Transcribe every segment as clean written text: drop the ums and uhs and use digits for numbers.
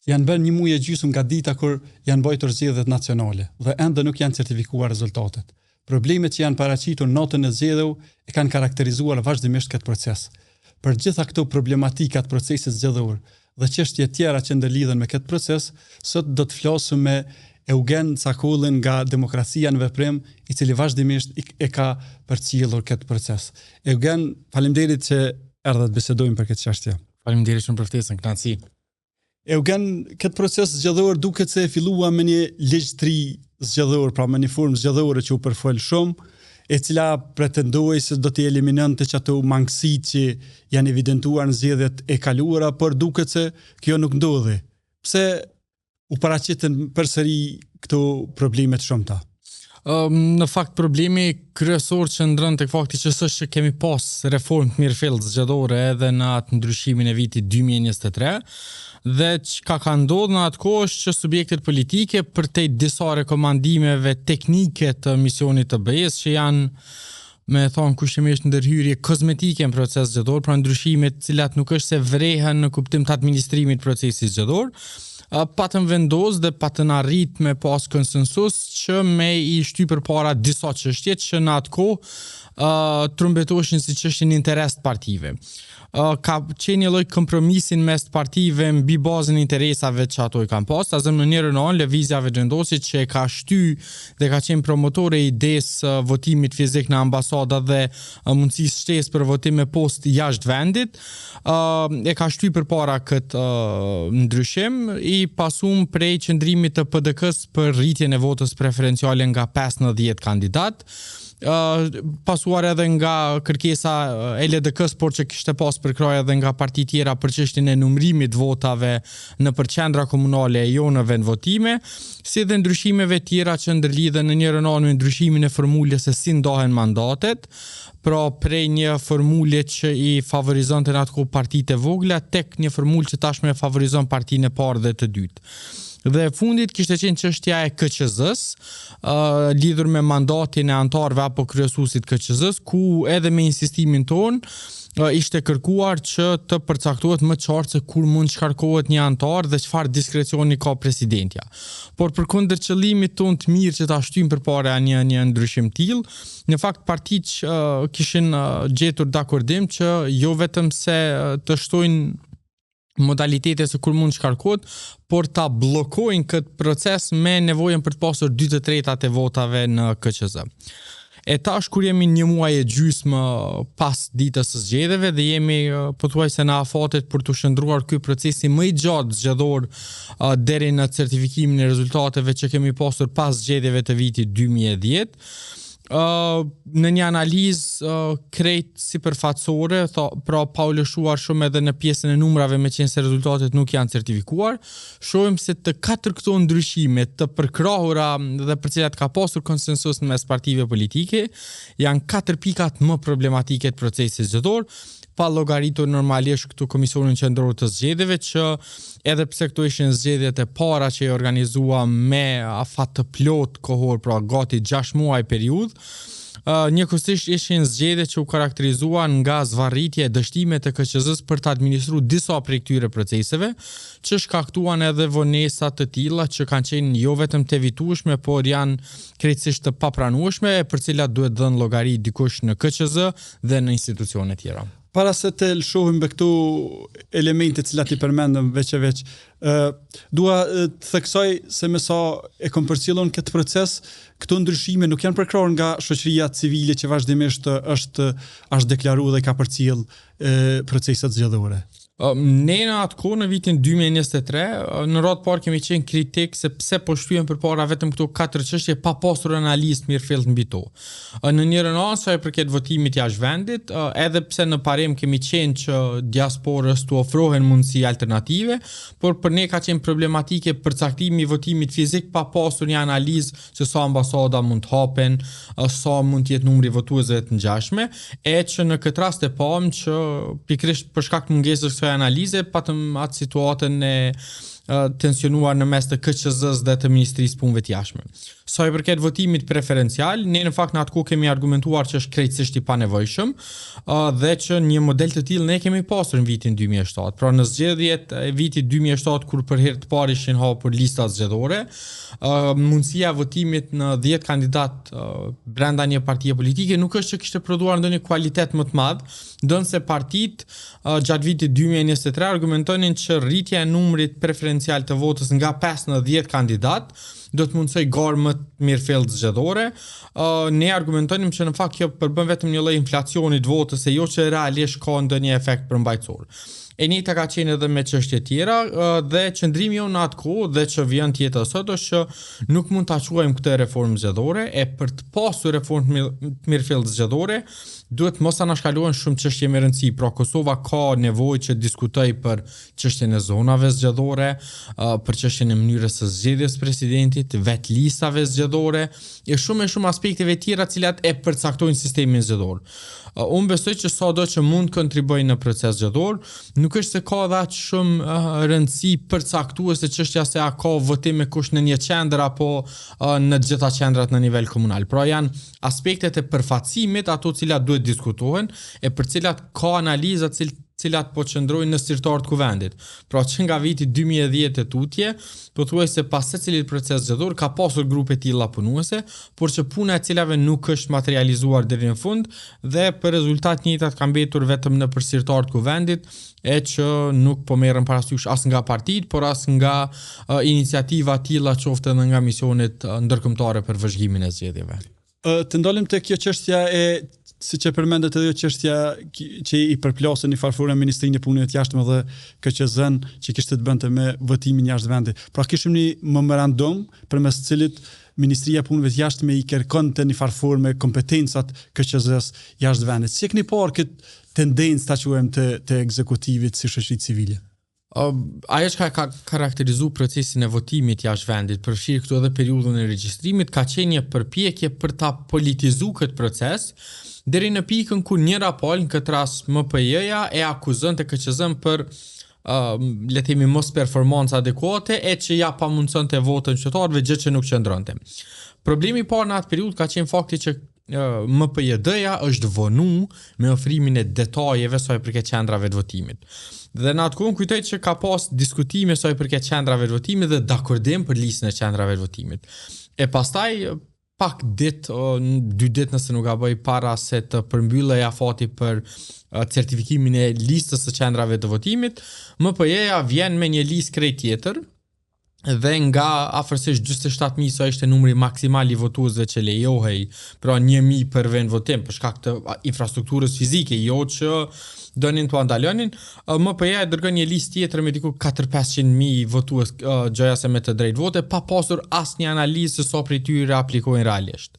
janë bërë 1 muaj e gjysmë nga dita kur janë bajtur zgjedhjet nacionale dhe ende nuk janë certifikuar rezultatet. Problemet që janë paraqitur natën e zgjedhjeve e kanë karakterizuar vazhdimisht këtë proces. Për gjitha këto problematikat procesit zgjedhor dhe çështje tjera që ndërlidhen me këtë proces, sot do të flasim me Eugen Cakullin nga Demokracia në Veprim, i cili vazhdimisht e ka përcjellur këtë proces. Eugen, faleminderit që erdha të bisedojmë për këtë çështje. Faleminderit shumë për ftesën, kënaqësi. Eugen, këtë proces zgjedhor duket se e fillua me një legjtri zgjedhor, pra me një formë zgjedhore që u përfol shumë, e cila pretendoi se do të eliminonte ato mangësitë që janë evidentuar në zgjedhjet e kaluara, por duket se kjo nuk ndodhi. Pse u paraqiten përsëri këto probleme të shumta? Në fakt problemi kryesor që ndron tek fakti që s'është që kemi pas reformë të mirëfillt zgjedhore edhe në atë ndryshimin e vitit 2023, dhe çka ka ndodhur në atë kohë është që subjektet politike përtej disa rekomandimeve teknike të misionit të BE-s që janë me thonë kushtimisht ndërhyrje kozmetike në proces zgjedhor, pra ndryshime të cilat nuk është se vrehen në kuptim të administrimit procesit zgjedhor, patën vendos dhe patën arrit me pas konsensus që me i shty përpara disa çështje që në atë kohë trumbetoheshin si çështje në interes të partive. Ka qenë një lloj kompromisin mes partive mbi bazën e interesave që ato i kanë pas. Azëm në njërin anë lëvizja vendosit që e ka shty dhe ka qenë promotore e idesë votimit fizik në ambasada dhe mundësisë shtesë për votim me post jashtë vendit, e ka shty përpara këtë ndryshim i pasum prej qëndrimit të PDK-s për rritjen e votës preferenciale nga 5 në 10 kandidat, pasuar edhe nga kërkesa e LDK-s, por që kishte pas përkrahje edhe nga parti tjera për çështjen e numërimit votave në qendra komunale e jo në vendvotime, si dhe ndryshimeve tjera që ndërlidhen në njërin anë me ndryshimin e formulës se si ndahen mandatet, pra prej një formule që i favorizonte në atë kohë partitë e vogla tek një formulë që tashmë e favorizon partinë e parë dhe të dytë. Dhe fundit kishte qenë çështja e KQZ-s, lidhur me mandatin e antarëve apo kryesuesit KQZ-s, ku edhe me insistimin ton ishte kërkuar që të përcaktohet më qartë se kur mund shkarkohet një antar dhe çfarë diskrecioni ka presidentja. Por përkundër qëllimit ton të mirë që ta shtyjmë përpara një ndryshim tillë, në fakt partitë kishin gjetur dakordim që jo vetëm se të shtojnë modalitete se kur mund shkarkohet, por ta bllokojnë këtë proces me nevojën për të pasur 2/3 e votave në KQZ. E tash kur jemi 1 muaj e gjysmë pas ditës së zgjedhjeve dhe jemi pothuajse në afatet për të shndruar ky procesi më i gjatë zgjedhor deri në certifikimin e rezultateve që kemi pasur pas zgjedhjeve të vitit 2010, në një analizë krejt sipërfaqësore, pra pa u lëshuar shumë edhe në pjesën e numrave me qenë se rezultatet nuk janë certifikuar, shohim se të 4 këto ndryshime të përkrahura dhe për cilat ka pasur konsensus në mes partive politike, janë 4 pikat më problematike të procesit zgjedhor, pa llogaritur normalisht këtu Komisionin Qendror të Zgjedhjeve që edhe pse këto ishin zgjedhjet e para që i organizua me afat të plot kohor, pra gati 6 muaj periudhë, njëkohësisht ishin zgjedhje që u karakterizuan nga zvarritje e dështime të KQZ-s për të administruar disa prej këtyre proceseve, që shkaktuan edhe vonesa të tilla që kanë qenë jo vetëm të evitueshme, por janë krejtësisht të papranueshme, për cilat duhet dhënë llogari dikush në KQZ dhe në institucione tjera. Para se të lëshohim me këto elemente të cilat i përmendëm veç, dua të theksoj se me sa e kom përcjellon këtë proces, këto ndryshime nuk janë përkrahur nga shoqëria civile që vazhdimisht është deklaruar dhe ka përcjell proceset zgjedhore. Ne në atë kohë në vitin 2023 në radhë parë kemi qenë kritik se pse po shtyhen përpara vetëm këto 4 çështje pa pasur analizë mirëfillt mbi to. Në njërin anë sa i përket votimit jashtë vendit, edhe pse në parim kemi qenë që diasporës tu ofrohen mundësi alternative, por për ne ka qenë problematike përcaktimi i votimit fizik pa pasur një analizë se sa ambasada mund të hapen, sa mund të jetë numri votuesve të ngjashme, e që në këtë rast e pam që pikërisht për shkak të mungesës kësaj analize patëm atë situatën e tensionuar në mes të KQZ-s dhe të Ministrisë Punëve të Jashtme. Sa i përket votimit preferencial, ne në fakt në atë kohë kemi argumentuar që është krejtësisht i panevojshëm dhe që një model të tillë ne kemi pasur në vitin 2007. Pra në zgjedhjet e vitit 2007 kur për herë të parë ishin hapur listat zgjedhore, mundësia e votimit në 10 kandidat brenda një partie politike nuk është që kishte prodhuar ndonjë kualitet më të madh, ndonse partitë gjatë vitit 2023 argumentonin që rritja e numrit preferencial të votës nga 5 në 10 kandidat do të mundsoj garë më të mirëfillt zgjedhore. Ne argumentonim që në fakt kjo përbën vetëm një lloj inflacioni të votës e jo që realisht ka ndonjë efekt përmbajtësor. E njëjta ka qenë edhe me çështje tjera dhe qëndrimi jonë në atë kohë dhe që vjen tjetër sot është që nuk mund ta quajmë këtë reformë zgjedhore e për të pasur reformë mirëfillt zgjedhore duhet mos anashkalohen shumë çështje me rëndësi. Pra Kosova ka nevojë që diskutoj për çështjen e zonave zgjedhore, për çështjen e mënyrës së zgjedhjes presidentit, vetë listave zgjedhore e shumë aspekteve tjera të cilat e përcaktojnë sistemin zgjedhor. Unë besoj që sado që mund kontribuojnë në proces zgjedhor, nuk është se ka dhe aq shumë rëndësi përcaktuese çështja se a ka votim me kush në një qendër apo në të gjitha qendrat në nivel komunal. Pra janë aspektet e përfaqësimit ato cilat duhet diskutohen e për cilat ka analiza cilat po qëndrojnë në sirtar të kuvendit. Pra që nga viti 2010 e tutje, pothuajse pas secilit proces zgjedhor ka pasur grupe tilla punuese, por që puna e cilave nuk është materializuar deri në fund dhe për rezultat njëjtat ka mbetur vetëm në për sirtar të kuvendit e që nuk po merren parasysh as nga partitë, por as nga iniciativa tilla qoftë edhe nga misionet ndërkombëtare për vëzhgimin e zgjedhjeve. Të ndalim te kjo çështja e siç e përmendet edhe çështja që i përplasën një farfore Ministrinë e Punëve të Jashtme dhe KQZ-n që kishte të bënte me votimin jashtë vendit. Pra kishim një memorandum përmes cilit Ministria e Punëve të Jashtme i kërkonte një farfore me kompetencat KQZ-s jashtë vendit. Si e keni parë këtë tendencë ta quajmë të ekzekutivit si shoqëri civile? Ajo që ka karakterizu procesin e votimit jashtë vendit, përfshirë këtu edhe periudhën e regjistrimit, ka qenë një përpjekje për ta politizu këtë proces, deri në pikën ku njëra palë, në këtë rast MPJ-ja, e akuzon të KQZ-n për le të themi mos performancë adekuate e që ja pamundësonte votën qytetarëve, gjë që nuk qëndronte. Problemi i parë në atë periudhë ka qenë fakti që MPJD-ja është vonu me ofrimin e detajeve sa i përket qendrave të votimit. Dhe në atë kohë kujtoj që ka pas diskutime sa i përket qendrave të votimit dhe dakordim për listën e qendrave të votimit. E pastaj pak ditë, 2 ditë nëse nuk gaboj para se të përmbyllej afati për certifikimin e listës së qendrave të votimit, MPJ-ja vjen me një listë krejt tjetër dhe nga afërsisht 47.000 sa ishte numri maksimal i votuesve që lejohej, pra 1.000 për vend votim për shkak të infrastrukturës fizike, jo që donin të ndalonin, MPJ-ja dërgon një listë tjetër me diku 400-500.000 votues gjoja se me të drejtë vote, pa pasur asnjë analizë se sa prej tyre aplikojnë realisht.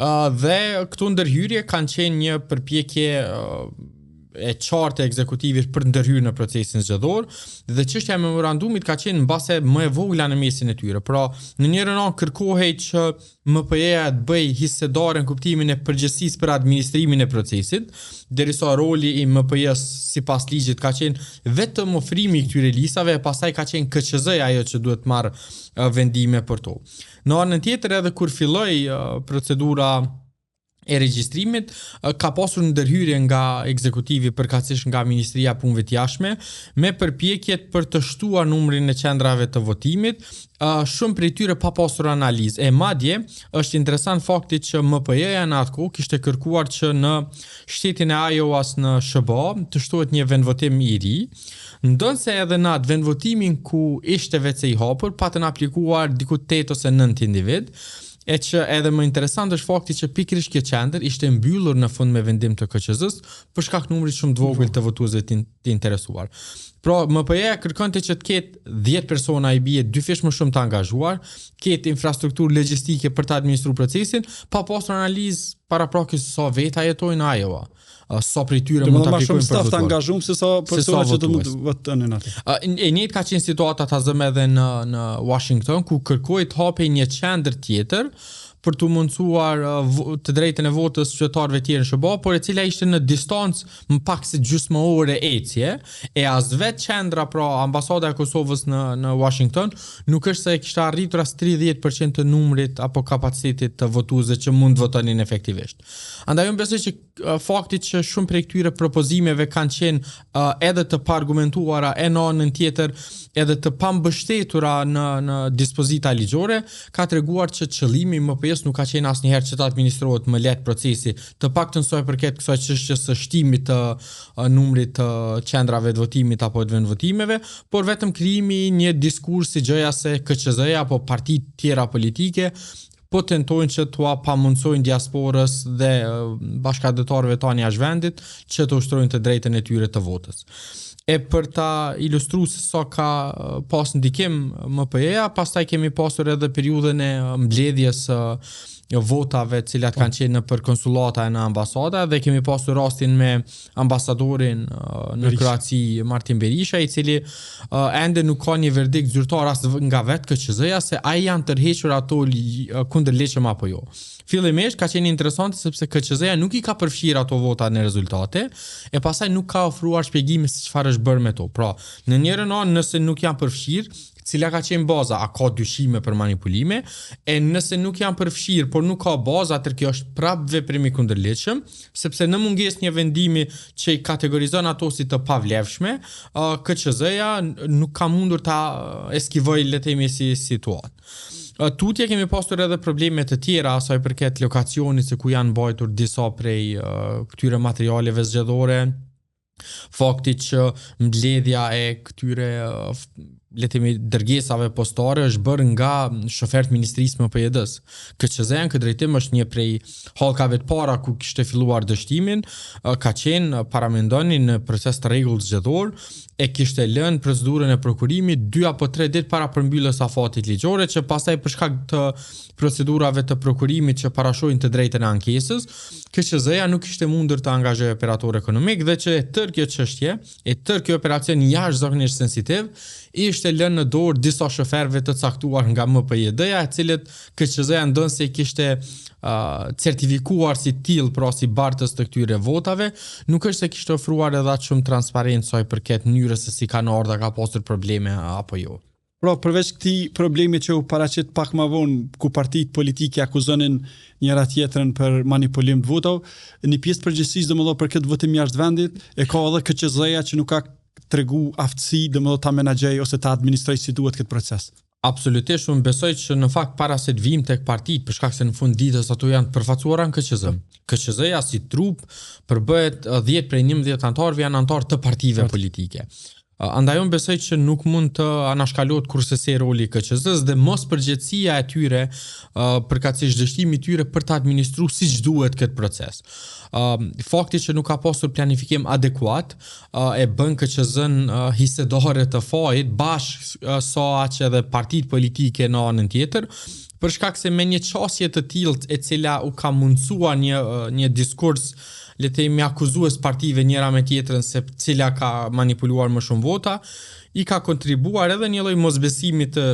Dhe këtu ndërhyrje kanë qenë një përpjekje e qartë e ekzekutivit për ndërhyrje në procesin zgjedhor dhe çështja e memorandumit ka qenë mbase më e vogla në mesin e tyre. Pra, në njërin anë kërkohej që MPJ-ja të bëj hissedare në kuptimin e përgjegjësisë për administrimin e procesit, derisa roli i MPJ-s sipas ligjit ka qenë vetëm ofrimi i këtyre listave e pastaj ka qenë KQZ-ja ajo që duhet marrë vendime për to. Në anën tjetër edhe kur filloi procedura e regjistrimit, ka pasur ndërhyrje nga ekzekutivi përkatësisht nga Ministria e Punëve të Jashtme me përpjekjet për të shtuar numrin e qendrave të votimit, shumë prej tyre pa pasur analizë. E madje është interesant fakti që MPJ-ja në atë kohë kishte kërkuar që në shtetin e Iowas në SBA të shtohet një vendvotim i ri, ndonse edhe në atë vendvotimin ku ishte vetë i hapur, patën aplikuar diku 8 ose 9 individ. E që edhe më interesant është fakti që pikërisht kjo qendër ishte mbyllur në fund me vendim të KQZ-s për shkak numrit shumë të vogël të votuesve të interesuar. Pra, MPJ-ja kërkonte që të ketë 10 persona i bie 2 fish më shumë të angazhuar, ketë infrastrukturë logjistike për të administruar procesin, pa pasur analizë paraprakisht sa veta jetojnë në Iowa. Sa prej tyre mund të aplikojnë për staf të angazhuar se sa persona që do të votojnë atë. E njëjtë ka qenë situata ta zëm edhe në Washington ku kërkohej të hapej një qendër tjetër për të mundësuar të drejtën e votës qytetarëve tjerë në SBA, por e cila ishte në distancë më pak se gjysmëore ecje, e as vetë qendra pra ambasada e Kosovës në Washington nuk është se kishte arritur as 30% të numrit apo kapacitetit të votuesve që mund votonin efektivisht. Andaj unë besoj që fakti që shumë prej këtyre propozimeve kanë qenë edhe të paargumentuara e në anën tjetër edhe të pambështetura në dispozita ligjore, ka treguar që qëllimi më PS nuk ka qenë asnjëherë që të administrohet më lehtë procesi, të paktën sa i përket kësaj çështjes së shtimit të numrit të qendrave të votimit apo të vendvotimeve, por vetëm krijimi i një diskursi gjëja se KQZ-ja apo partitë tjera politike po tentojnë që t'ua pamundsojnë diasporës dhe bashkëdhetarëve tanë jashtë vendit që të ushtrojnë të drejtën e tyre të votës. E për ta ilustruar se sa ka pas ndikim MPE-ja, pastaj kemi pasur edhe periudhën e mbledhjes votave të cilat kanë qenë për konsulata e në ambasada dhe kemi pasur rastin me ambasadorin në Kroaci Martin Berisha, i cili ende nuk ka një verdikt zyrtar as nga vetë KQZ-ja se ai janë tërhequr ato kundërligjshëm apo jo. Fillimisht ka qenë interesante sepse KQZ-ja nuk i ka përfshirë ato vota në rezultate e pastaj nuk ka ofruar shpjegime se çfarë është bërë me to. Pra, në njërin anë nëse nuk janë përfshirë, cila ka qenë baza, a ka dyshime për manipulime, e nëse nuk janë përfshirë, por nuk ka baza, atër kjo është prap veprim i kundërligjshëm, sepse në mungesë një vendimi që i kategorizon ato si të pavlefshme, KQZ-ja nuk ka mundur ta eskivoj le të themi si situatë. Tutje kemi pasur edhe probleme të tjera sa i përket lokacionit se ku janë mbajtur disa prej këtyre materialeve zgjedhore, fakti që mbledhja e këtyre le të themi dërgesave postare është bërë nga shofert ministrisë MPD-s. KQZ-ja në këtë drejtim është një prej hallkave të para ku kishte filluar dështimin, ka qenë paramendoni në proces të rregull zgjedhor e kishte lënë procedurën e prokurimit 2 apo 3 ditë para përmbylljes së afatit ligjore, që pastaj për shkak të procedurave të prokurimit që parashojnë të drejtën e ankesës, KQZ-ja nuk ishte mundur të angazhojë operator ekonomik dhe që e tërë kjo çështje, e tërë kjo operacion jashtëzakonisht sensitiv, ishte lënë në dorë disa shoferëve të caktuar nga MPJD-ja, e cilët KQZ-ja ndonë se kishte certifikuar si till, pra si bartës të këtyre votave, nuk është se kishte ofruar edhe atë shumë transparencë sa i përket mënyrës se si kanë ardha ka pasur probleme apo jo. Pra, përveç këtij problemi që u paraqit pak më vonë, ku partitë politike akuzonin njëra tjetrën për manipulim të votave, një pjesë përgjegjësisë domethënë për këtë votim jashtë vendit, e ka edhe KQZ-ja që nuk ka tregu aftësi domethënë ta menaxhej ose ta administrojë si duhet këtë proces. Absolutisht, unë besoj që në fakt para se të vim tek partitë, për shkak se në fund ditës ato janë përfaqësuara në KQZ. KQZ-ja si trup përbëhet 10 prej 11 anëtarëve janë anëtarë të partive politike. Andaj unë besoj që nuk mund të anashkalohet kurse roli i KQZ-s dhe mos përgjegjësia e tyre përkatësisht dështimi i tyre për të administruar siç duhet këtë proces. Fakti që nuk ka pasur planifikim adekuat e bën KQZ-n hisedore të fajit bashkë sa aq edhe partitë politike në anën tjetër, për shkak se me një çështje të tillë e cila u ka mundsuar një diskurs le të themi akuzues partive njëra me tjetrën se cila ka manipuluar më shumë vota, i ka kontribuar edhe një lloj mosbesimi të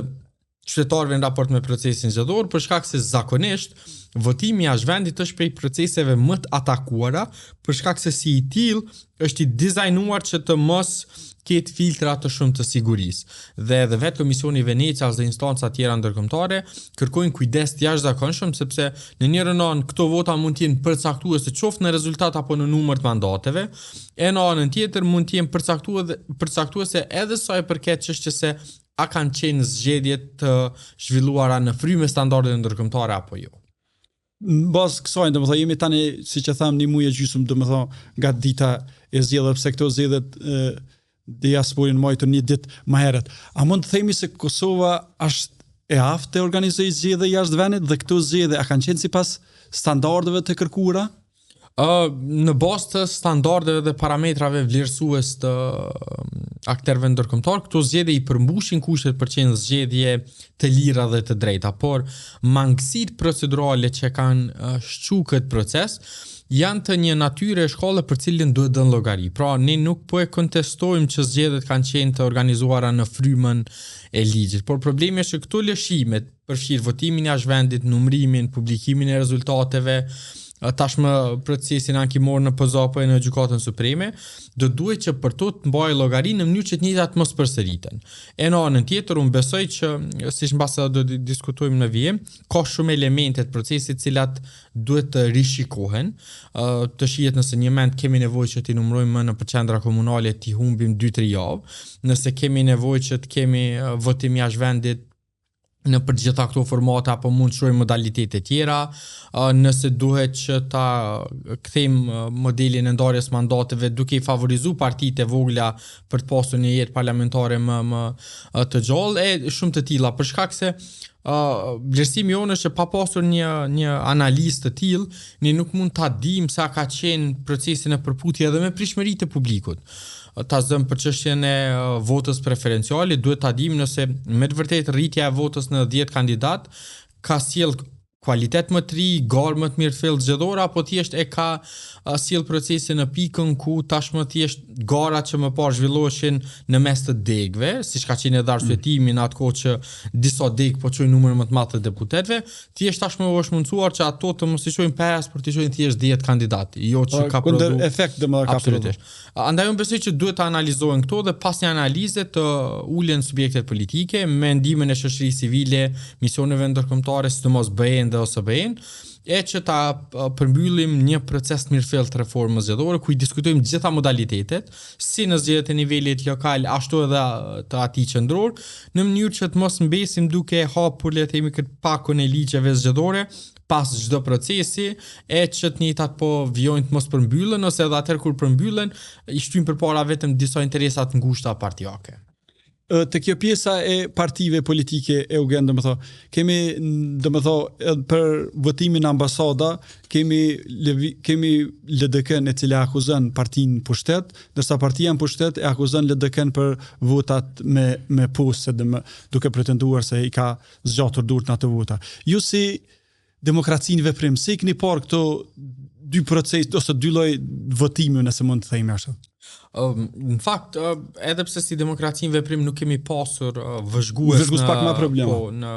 qytetarëve në raport me procesin zgjedhor, për shkak se zakonisht votimi jashtë vendit është prej proceseve më të atakuara, për shkak se si i tillë është i dizajnuar që të mos ketë filtra të shumë të sigurisë. Dhe edhe vetë Komisioni i Venecias dhe instanca tjera ndërkombëtare kërkojnë kujdes të jashtëzakonshëm sepse në njërin anë këto vota mund të jenë përcaktuese qoftë në rezultat apo në numër të mandateve, e në anën tjetër mund të jenë përcaktuese edhe sa i përket çështjes se a kanë qenë zgjedhje të zhvilluara në frymë standardeve ndërkombëtare apo jo. Në bazë kësaj, domethënë jemi tani, siç e tham, një muaj e gjysmë, domethënë nga dita e zgjedhjeve, pse këto zgjedhjet diasporin mojtur një ditë më herët. A mund të themi se Kosova është e aftë të organizojë zgjedhje jashtë vendit dhe këto zgjedhje a kanë qenë sipas standardeve të kërkuara? Në bazë të standardeve dhe parametrave vlerësues të aktorëve ndërkombëtar, këto zgjedhje i përmbushin kushtet për qenë zgjedhje të lira dhe të drejta, por mangësitë procedurale që kanë shqu këtë proces janë të një natyre e shkolle për cilën duhet dhënë llogari. Pra, ne nuk po e kontestojmë që zgjedhjet kanë qenë të organizuara në frymën e ligjit, por problemi është që këto lëshimet përfshirë votimin jashtë vendit, numërimin, publikimin e rezultateve, tashmë procesin ankimor në PZ apo në Gjykatën Supreme, do duhet që për to të mbajë llogari në mënyrë që të njëjtat mos përsëriten. E në anën tjetër, unë besoj që, siç mbase do të diskutojmë në vijim, ka shumë elemente të procesit cilat duhet të rishikohen, të shihet nëse një moment kemi nevojë që t'i numërojmë më në qendra komunale, t'i humbim 2-3 javë, nëse kemi nevojë që të kemi votim jashtë vendit në për gjitha këto formata apo mund të shohim modalitete tjera, nëse duhet që ta kthejmë modelin e ndarjes mandateve duke i favorizuar partitë e vogla për të pasur një jetë parlamentare më të gjallë e shumë të tilla, për shkak se vlerësimi jonë është që pa pasur një analizë të tillë, ne nuk mund ta dimë sa ka qenë procesi në përputhje edhe me pritshmëritë e publikut. Ta zëm për çështjen e votës preferenciale, duhet ta dimë nëse me të vërtetë rritja e votës në 10 kandidat ka sjell kvalitet më të ri, garë më të mirë fill zgjedhore, apo thjesht e ka sjell procesin në pikën ku tashmë thjesht garat që më parë zhvilloheshin në mes të degëve, siç ka qenë edhe arsyetimi në atë kohë që disa degë po çojnë numër më të madh të deputetëve, thjesht tashmë është mundsuar që ato të mos i shojnë 5, por të shojnë thjesht 10 kandidatë, jo që ka prodhu efekt domosdoshmë ka prodhu. Andaj unë besoj që duhet të analizohen këto dhe pas një analize të ulen subjektet politike me ndikimin e shoqërisë civile, misioneve ndërkombëtare, sidomos BE-n dhe OSBE-n, e që ta përmbyllim një proces të mirëfill të reformës zgjedhore ku i diskutojmë gjitha modalitetet, si në zgjedhjet e nivelit lokal, ashtu edhe të atij qendror, në mënyrë që të mos mbesim duke hapur le të themi këtë pakun e ligjeve zgjedhore pas çdo procesi, e që të njëjtat po vijojnë të mos përmbyllen ose edhe atëherë kur përmbyllen, i shtyjnë përpara vetëm disa interesa të ngushta partijake. Të kjo pjesa e partive politike e Eugen, kemi për votimin në ambasada, kemi LDK-n e cila akuzon partinë pushtet, ndërsa partia në pushtet e akuzon LDK-n për votat me poste, duke pretenduar se i ka zgjatur durt në ato vota. Ju si demokracinë veprim, si keni parë këto dy proces ose dy lloj votimi, nëse mund të themi ashtu? Në fakt, edhe pse si demokracinë veprim nuk kemi pasur vëzhgues në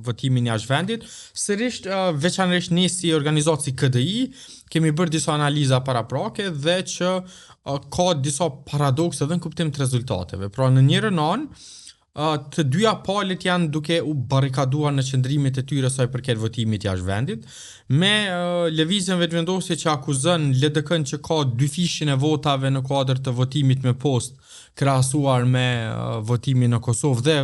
votimin jashtë vendit, sërish veçanërisht ne si organizatë si KDI kemi bërë disa analiza paraprake dhe që ka disa paradokse edhe në kuptim të rezultateve. Pra në njërin anë, të dyja palët janë duke u barrikaduar në qëndrimet e tyre sa i përket votimit jashtë vendit, me lëvizjen vetëvendosje që akuzon LDK-n që ka dy fishin e votave në kuadër të votimit me post krahasuar me votimin në Kosovë dhe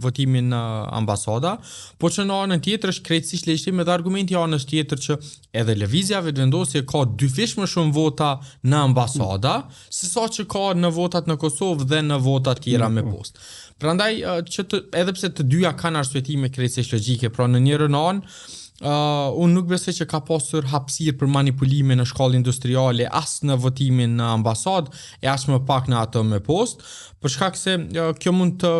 votimin në ambasada, po që në anën tjetër është krejtësisht lehtësim edhe argumenti anës tjetër që edhe lëvizja vetëvendosje ka dy fish më shumë vota në ambasada, sesa që ka në votat në Kosovë dhe në votat tjera me post. Prandaj edhe pse të dyja kanë arsyetime krejtësisht logjike, pra në njërin anë unë nuk besoj që ka pasur hapësirë për manipulime në shkallë industriale as në votimin në ambasad e as më pak në ato me post, për shkak se kjo mund të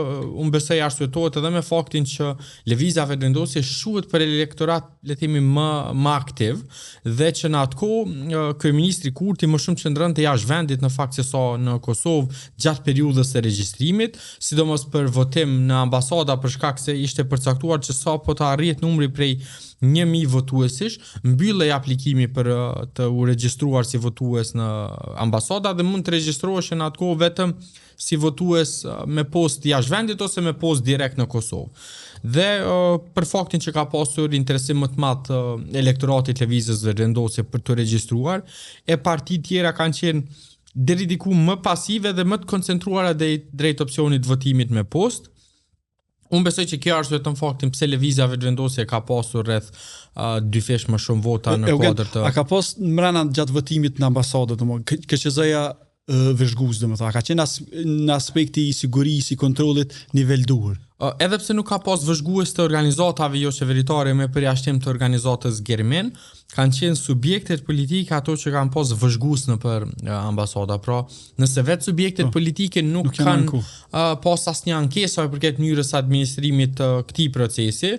unë besoj arsyetohet edhe me faktin që lëvizja vetëvendosje shuhet për elektorat le të themi më aktiv dhe që në atë kohë kryeministri Kurti më shumë qëndronte jashtë vendit në fakt se sa në Kosovë gjatë periudhës së regjistrimit, sidomos për votim në ambasada për shkak se ishte përcaktuar që sa po të arrihet numri prej 1000 votuesish, mbyllej aplikimi për të u regjistruar si votues në ambasada dhe mund të regjistrohesh në atë kohë vetëm si votues me post jashtë vendit ose me post direkt në Kosovë. Dhe për faktin që ka pasur interesim më të madh elektoratit lëvizjes vetëvendosje për të regjistruar, e partitë tjera kanë qenë deri diku më pasive dhe më të koncentruara drejt opsionit votimit me post. Unë besoj që kjo arsyeton faktin pse lëvizja vetëvendosje ka pasur rreth dy fish më shumë vota në kuadër të... A ka pas mbrana gjatë votimit në ambasadë, KQZ-ja vëzhgues, domethënë, ka qenë në aspekti i sigurisë, i kontrollit nivel duhur. Edhe pse nuk ka pas vëzhgues të organizatave jo qeveritare me përjashtim të organizatës Germin, kanë qenë subjektet politike ato që kanë pas vëzhgues në për ambasada. Pra, nëse vetë subjektet politike nuk kanë pas asnjë ankesë për këtë mënyrës administrimit të këtij procesi,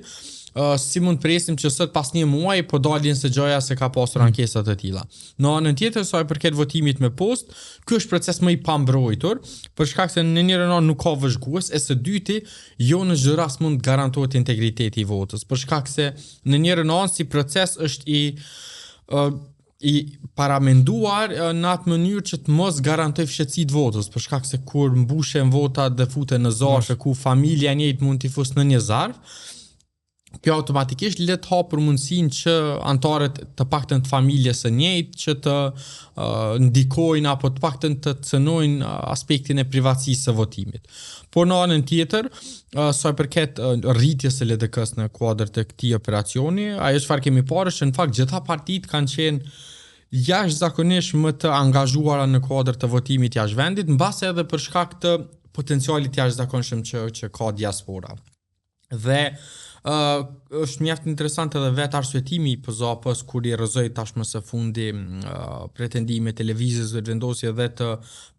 si mund presim që sot pas një muaj po dalin se gjoja se ka pasur ankesat të tilla. Në anën tjetër, sa i përket votimit me post, ky është proces më i pambrojtur, për shkak se në njërin anë nuk ka vëzhgues, e së dyti, jo në çdo rast mund garantohet integriteti i votës, për shkak se në njërin anë si proces është i paramenduar në atë mënyrë që të mos garantoj fshëtësitë votës, për shkak se kur mbushen votat dhe futen në zarfe ku familja njëjtë mund t'i fusë në një zarf, kjo automatikisht le të hapur mundësinë që anëtarët të paktën të familjes së njëjtë që të ndikojnë apo të paktën të cënojnë aspektin e privatësisë së votimit. Por në anën tjetër, sa i përket rritjes së LDK-s në kuadër të këtij operacioni, ajo çfarë kemi parë është në fakt gjitha partitë kanë qenë jashtëzakonisht më të angazhuara në kuadër të votimit jashtë vendit, mbase edhe për shkak të potencialit jashtëzakonshëm që ka diaspora. Dhe është mjaft interesant edhe vetë arsyetimi i PZAP-s kur i rrëzoi tashmë së fundi pretendimet e lëvizjes vetëvendosje dhe të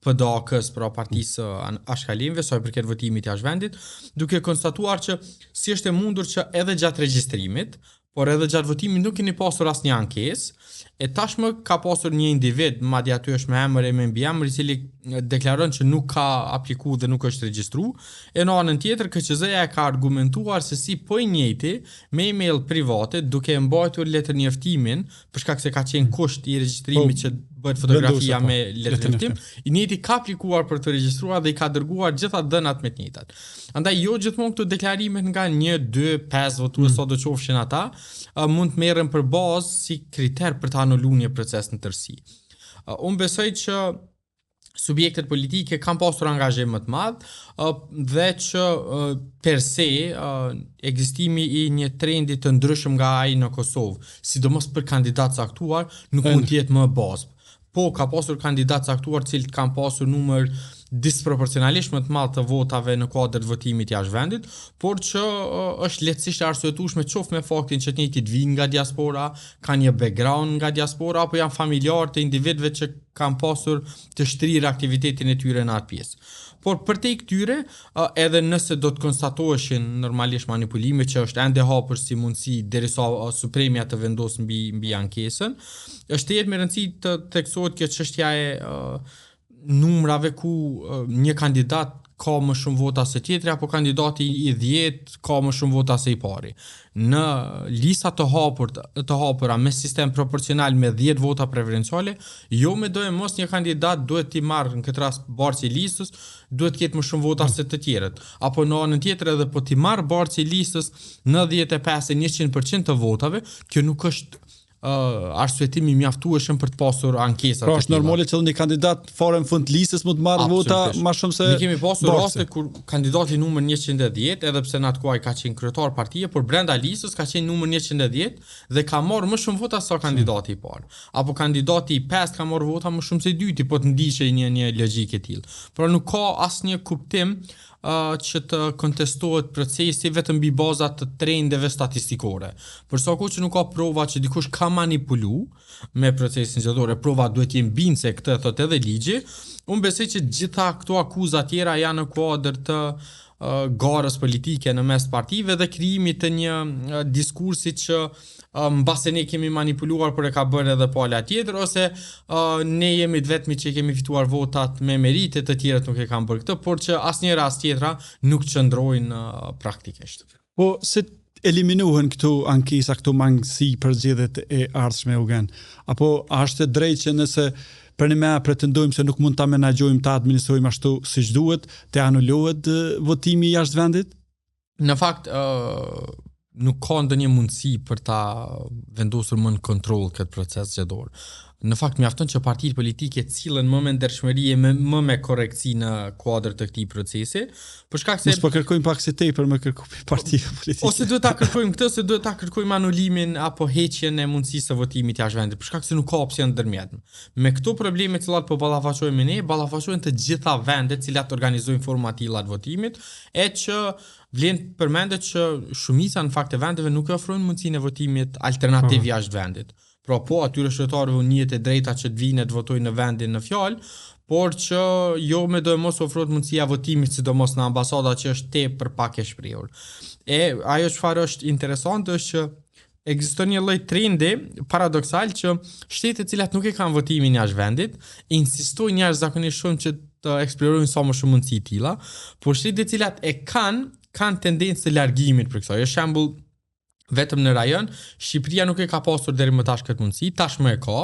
PDAK-s pra partisë Ashkalimve sa i përket votimit jashtë vendit, duke konstatuar që si është e mundur që edhe gjatë regjistrimit, por edhe gjatë votimit nuk keni pasur asnjë ankesë, e tashmë ka pasur një individ, madje aty është me emër e me mbiemër, i cili deklaron që nuk ka aplikuar dhe nuk është regjistruar, e në anën tjetër KQZ-ja ka argumentuar se si po i njëjti me email private duke mbajtur letër njoftimin, për shkak se ka qenë kusht i regjistrimit që bëhet fotografia me letër njoftim, i njëjti ka aplikuar për të regjistruar dhe i ka dërguar gjitha dhënat me të njëjtat. Andaj jo gjithmonë këto deklarimet nga 1, 2, 5 votues sa do qofshin ata, mund të merren për bazë si kriter për të anuluar një proces në tërësi. Unë besoj që subjektet politike kanë pasur angazhim më të madh dhe që per se ekzistimi i një trendi të ndryshëm nga ai në Kosovë, sidomos për kandidatë caktuar, nuk mund të jetë më bazë. Po ka pasur kandidatë caktuar të cilët kanë pasur numër disproporcionalisht më të madh të votave në kuadër të votimit jashtë vendit, por që është lehtësisht arsyetueshme qoftë me faktin që të njëjtit vijnë nga diaspora, kanë një background nga diaspora apo janë familjar të individëve që kanë pasur të shtrirë aktivitetin e tyre në atë pjesë. Por për te këtyre, edhe nëse do të konstatoheshin normalisht manipulime që është ende hapur si mundësi derisa Supremja të vendosë mbi ankesën, është jetë me rëndësi të theksohet kjo çështja e numrave ku një kandidat ka më shumë vota se tjetri apo kandidati i 10 ka më shumë vota se i pari. Në lista të hapura me sistem proporcional me 10 vota preferenciale, jo me dojë mos një kandidat duhet t'i marrë në këtë rast barci i listës, duhet të ketë më shumë vota se të tjerët. Apo në anën tjetër edhe po t'i marrë barci i listës 95-100% të votave, kjo nuk është arsyetimi mjaftueshëm për të pasur ankesa. Pra është normale që një kandidat fare në fund listës mund të marrë vota më shumë se ne kemi pasur raste kur kandidati numër 110, edhe pse në atë kohë ka qenë kryetar partie, por brenda listës ka qenë numër 110 dhe ka marrë më shumë vota se kandidati i parë. Apo kandidati i 5 ka marrë vota më shumë se i dyti, po të ndiqej një logjikë e tillë. Pra nuk ka asnjë kuptim që të kontestohet procesi vetëm mbi baza të trendeve statistikore. Për sa kohë që nuk ka prova që dikush ka manipulu me procesin zgjedhor, prova duhet të jenë bindse, këtë thotë edhe ligji. Unë besoj që gjitha këto akuza tjera janë në kuadër të garës politike në mes partive dhe krijimit të një diskursi që mbase ne kemi manipuluar por e ka bërë edhe pala tjetër, ose ne jemi të vetmi që kemi fituar votat me merite, të tjerët nuk e kanë bërë këtë, por që asnjë rast tjetra nuk qëndrojnë praktikisht. Po se eliminohen këto ankesa, këto mangësi për zgjedhjet e ardhshme Eugen, apo është drejt që nëse për ne pretendojmë se nuk mund ta menaxhojmë, ta administrojmë ashtu siç duhet, të anulohet votimi jashtë vendit? Në fakt nuk ka ndonjë mundësi për ta vendosur më në kontroll këtë proces zgjedhor. Në fakt mjafton që partitë politike cilën më me ndershmëri e më me korrektësi në kuadër të këtij procesi, për shkak se mos po kërkojmë pak si tepër me kërkuar partive politike. ose duhet ta kërkojmë këtë, se duhet ta kërkojmë anulimin apo heqjen e mundësisë së votimit jashtë vendit, për shkak se nuk ka opsion ndërmjet. Me këto probleme të cilat po ballafaqohemi ne, ballafaqohen të gjitha vendet të cilat organizojnë forma të tilla të votimit, e që vlen përmendet që shumica në fakt e vendeve nuk e ofrojnë mundësinë e votimit alternativ jashtë vendit. Pra po atyre shtetërorëve u njihet e drejta që të vinë të votojnë në vendin në fjalë, por që jo me do e mos ofrohet mundësia votimit, sidomos në ambasada që është tepër pak e shprehur. E ajo çfarë është interesante është që ekziston një lloj trendi paradoksal që shtete të cilat nuk e kanë votimin jashtë vendit insistojnë jashtëzakonisht shumë që të eksplorojnë sa më shumë mundësi të tilla, por shtetet të cilat e kanë tendencë të largimit për kësaj. Për shembull, vetëm në rajon, Shqipëria nuk e ka pasur deri më tash këtë mundësi, tashmë e ka.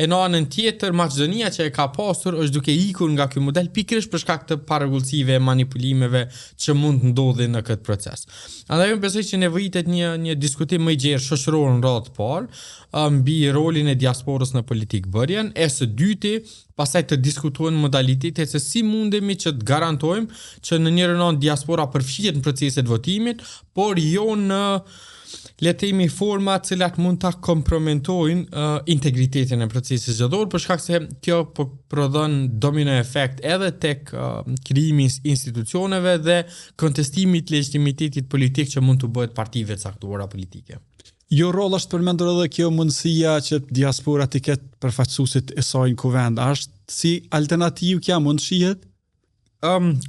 E në anën tjetër, Maqedonia që e ka pasur është duke ikur nga ky model pikërisht për shkak të parregullsive, manipulimeve që mund ndodhin në këtë proces. Andaj unë besoj që nevojitet një diskutim më i gjerë shoqëror në radhë të parë mbi rolin e diasporës në politikbërjen, e së dyti, pastaj të diskutojnë modalitetet se si mundemi që të garantojmë që në njërin anë diaspora përfshihet në proceset votimit, por jo në le të themi forma të cilat mund ta kompromitojnë integritetin e procesit zgjedhor, për shkak se kjo po prodhon domino efekt edhe tek krijimi i institucioneve dhe kontestimi i legitimitetit politik që mund të bëhet partive të caktuara politike. Jo rol është përmendur edhe kjo mundësia që diaspora të ketë përfaqësuesit e saj në kuvend, është si alternativë kja mund shihet?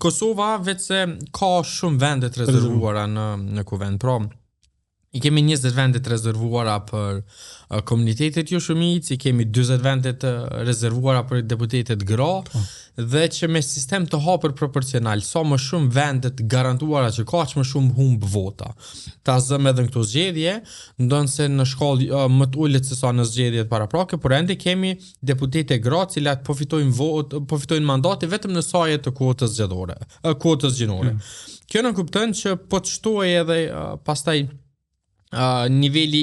Kosova vetëse ka shumë vende të rezervuara në kuvend, pra i kemi 20 vende të rezervuara për komunitetet jo shumic, i kemi 40 vende të rezervuara për deputetet gra, dhe që me sistem të hapur proporcional, sa më shumë vende të garantuara që ka që më shumë humb vota. Ta zëm edhe në këto zgjedhje, ndonë se në shkallë më të ulët se sa në zgjedhjet paraprake, por ende kemi deputete gra cilat po fitojnë mandate vetëm në saje të kuotës gjinore. Kjo në kupton që po të shtohej edhe pastaj niveli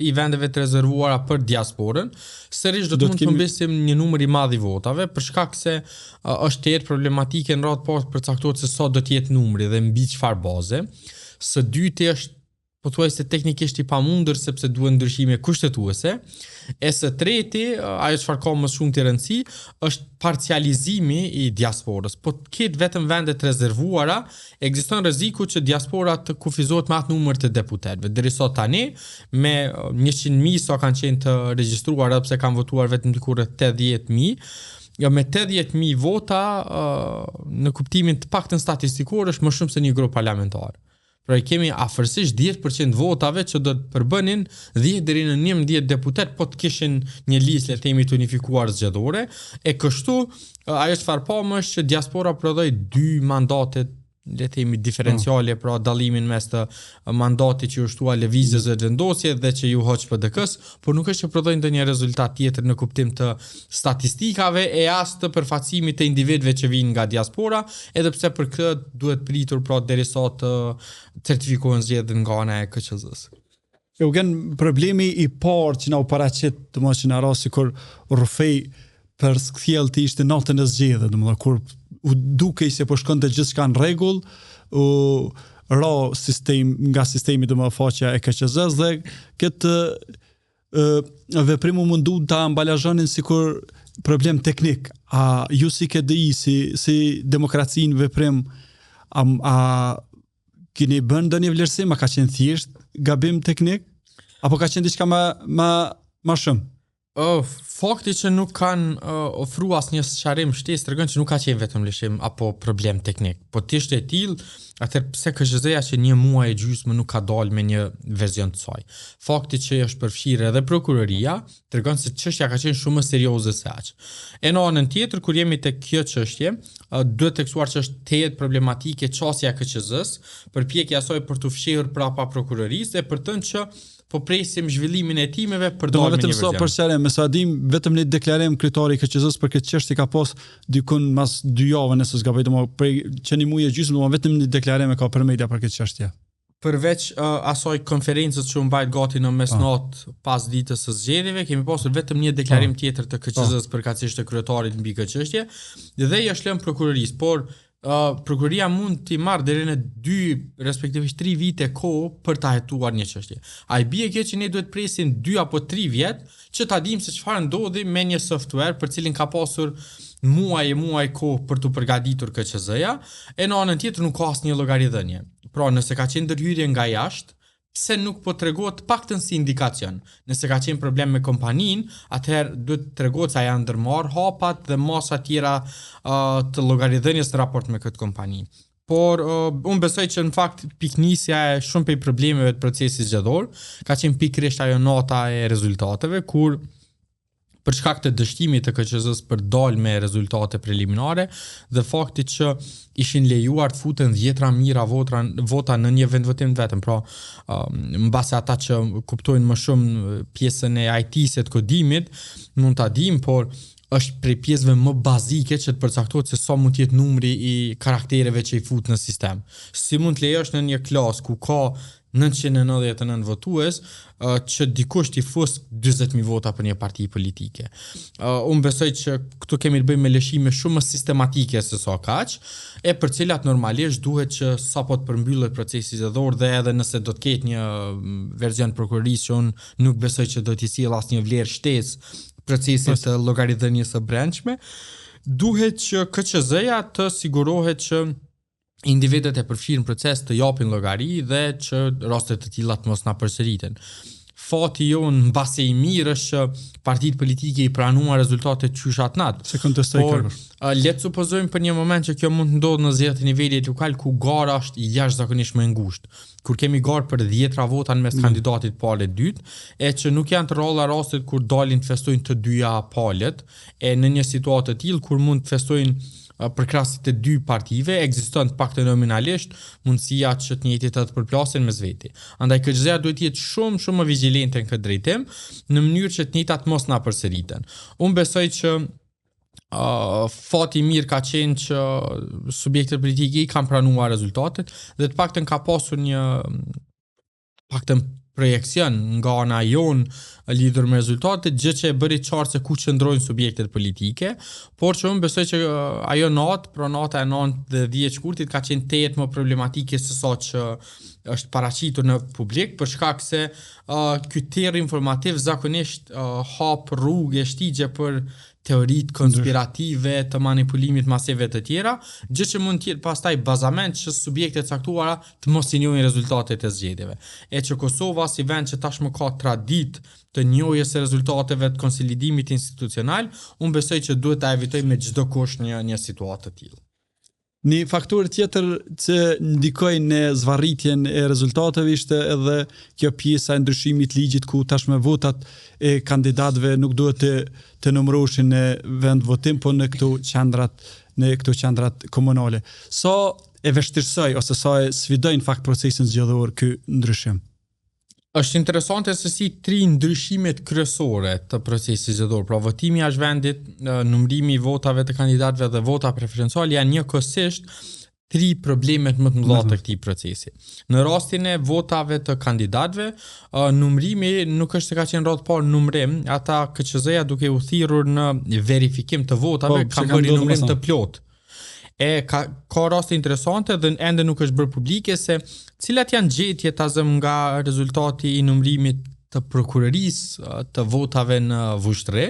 i vendeve të rezervuara për diasporën, sërish do të mund të humbisim një numër i madh i votave, për shkak se është tjetër problematike në radhë parë përcaktohet se sa do të jetë numri dhe mbi çfarë baze. Së dyti është pothuajse teknikisht i pamundur sepse duhen ndryshime kushtetuese. E së treti, ajo çfarë ka më shumë të rëndësi, është parcializimi i diasporës. Po të ketë vetëm vende të rezervuara, ekziston rreziku që diaspora të kufizohet me atë numër të deputetëve. Deri sot tani, me 100.000 sa kanë qenë të regjistruar, edhe pse kanë votuar vetëm diku rreth 80.000, me 80.000 vota në kuptimin të paktën statistikor është më shumë se një grup parlamentar. Pra i kemi afërsisht 10% votave që do të përbënin 10 deri në 11 deputet po të kishin një listë le të themi të unifikuar zgjedhore, e kështu ajo çfarë pamë është që diaspora prodhoi 2 mandate le të themi diferenciale, pra dallimin mes të mandatit që u shtua lëvizjes dhe vendosje dhe që ju hoq PDK-s, por nuk është që prodhojnë ndonjë rezultat tjetër në kuptim të statistikave e as të përfaqësimit të individëve që vinë nga diaspora, edhe pse për këtë duhet pritur pra derisa të certifikohen zgjedhjet nga ana e KQZ-s. Eugen, problemi i parë që na u paraqit, domethënë që na rasti kur Rufej për skthjell të ishte natën e zgjedhjeve, domethënë kur u dukej se po shkonte gjithçka në rregull, u ra nga sistemi domethënë faqja e KQZ-s dhe këtë veprim u mundu ta ambalazhonin sikur problem teknik. A ju si KDI, si demokracinë veprim, a keni bën ndonjë vlerësim, a ka qenë thjesht gabim teknik apo ka qenë diçka më shumë? Fakti që nuk kanë ofruar asnjë sqarim shtesë tregon që nuk ka qenë vetëm lëshim apo problem teknik. Po të ishte e tillë, atëherë pse KQZ-ja që një muaj e gjysmë nuk ka dalë me një version të saj. Fakti që është përfshirë edhe prokuroria tregon se çështja ka qenë shumë më serioze se aq. E në anën tjetër, kur jemi tek kjo çështje, duhet theksuar që është tejet problematike çësia e KQZ-s, përpjekja e saj për të fshehur prapa prokurorisë e për të që po presim zhvillimin e timeve për dalë me një version. Për shërim, me sa dim, vetëm një deklarim kryetari i KQZ-s për këtë çështje ka pas dikun mas 2 javë nëse s'gaboj, prej që një muaj e gjysmë, vetëm një deklarim e ka për media për këtë çështje. përveç asoj konferencës që u mbajt gati në mesnatë pas ditës së zgjedhjeve, kemi pasur vetëm një deklarim tjetër të KQZ-s përkatësisht të kryetarit mbi këtë çështje dhe i është lënë prokurorisë, por prokuroria mund t'i marrë deri në 2 respektivisht 3 vite kohë për ta hetuar një çështje. A i bie kjo që ne duhet presim 2 apo 3 vjet që ta dimë se çfarë ndodhi me një software për cilin ka pasur muaj kohë për të përgatitur KQZ-ja, e në anën tjetër nuk ka asnjë llogaridhënie. Pra, nëse ka qenë ndërhyrje nga jashtë, pse nuk po tregohet paktën si indikacion? Nëse ka qenë problem me kompaninë, atëherë duhet tregohet se janë ndërmarrë hapat dhe masa tjera të llogaridhënies në raport me këtë kompani. Por unë besoj që në fakt piknisja e shumë prej problemeve të procesit zgjedhor ka qenë pikërisht ajo nota e rezultateve, kur për shkak të dështimit të KQZ-s për dalë me rezultate preliminare dhe faktit që ishin lejuar të futen 10.000 vota në një vendvotim vetëm, pra mbase ata që kuptojnë më shumë pjesën e IT-së të kodimit mund ta dimë, por është prej pjesëve më bazike që të përcaktohet se sa mund të jetë numri i karaktereve që i fut në sistem. Si mund të lejosh në një klasë ku ka 999 votues që dikush t'i fus 40.000 vota për një parti politike. Unë besoj që këtu kemi të bëjmë me lëshime shumë më sistematike se sa kaq, e për cilat normalisht duhet që sapo të përmbyllet procesi zgjedhor dhe edhe nëse do të ketë një version prokurorisë që unë nuk besoj që do t'i sjellë asnjë vlerë shtesë procesit të llogaridhënies së brendshme, duhet që KQZ-ja të sigurohet që individët e përfshirë në proces të japin llogari dhe që raste të tilla të mos na përsëriten. Fati jonë mbase i mirë është që partitë politike i pranuan rezultatet qysh atnat. Se kontestoj kërkosh. Le të supozojmë për një moment që kjo mund të ndodhë në zgjedhjet e nivelit lokal ku gara është jashtëzakonisht më e ngushtë. Kur kemi garë për 10 vota në mes kandidatit palët dytë, e që nuk janë të rralla rastet kur dalin të festojnë të dyja palët, e në një situatë të tillë kur mund të festojnë për krahasim të 2 partive, ekziston paktën nominalisht mundësia që të njëjtit të përplasin mes veti. Andaj KQZ-ja duhet të jetë shumë më vigjilente në këtë drejtim, në mënyrë që të njëjtat mos na përsëriten. Unë besoj që fati mirë ka qenë që subjektet politike i kanë pranuar rezultatet dhe të paktën ka pasur një projekcion nga ana jonë lidhur me rezultatet, gjë që e bëri qartë se ku qëndrojnë subjektet politike, por që unë besoj që ajo natë, pra nata e 9 dhe 10 shkurtit ka qenë tejet më problematike se sa që është paraqitur në publik, për shkak se ky terr informativ zakonisht hap rrugë e shtigje për teoritë konspirative të manipulimit masive të tjera, gjë që mund të jetë pastaj bazament që subjektet caktuara të mos i njohin rezultatet e zgjedhjeve. E që Kosova si vend që tashmë ka traditë të njohjes së rezultateve të konsolidimit institucional, unë besoj që duhet ta evitojmë me çdo kusht një situatë të tillë. Një faktor tjetër që ndikoi në zvarritjen e rezultateve ishte edhe kjo pjesa e ndryshimit ligjit ku tashmë votat e kandidatëve nuk duhet të numëroheshin në vend votim, po në këto qendrat komunale. Sa e vështirësoi ose sa e sfidoi në fakt procesin zgjedhor ky ndryshim? Është interesante se si 3 ndryshimet kryesore të procesit zgjedhor, pra votimi jashtë vendit, numërimi i votave të kandidatëve dhe vota preferenciale janë njëkohësisht 3 problemet më të mëdha të këtij procesi. Në rastin e votave të kandidatëve, numërimi nuk është se ka qenë rreth parë numërim, ata KQZ-ja duke u thirrur në verifikim të votave kanë bërë numërim të plotë. E ka raste interesante dhe ende nuk është bërë publike se cilat janë gjetjet tazëm nga rezultati i numërimit të prokurorisë të votave në Vushtre,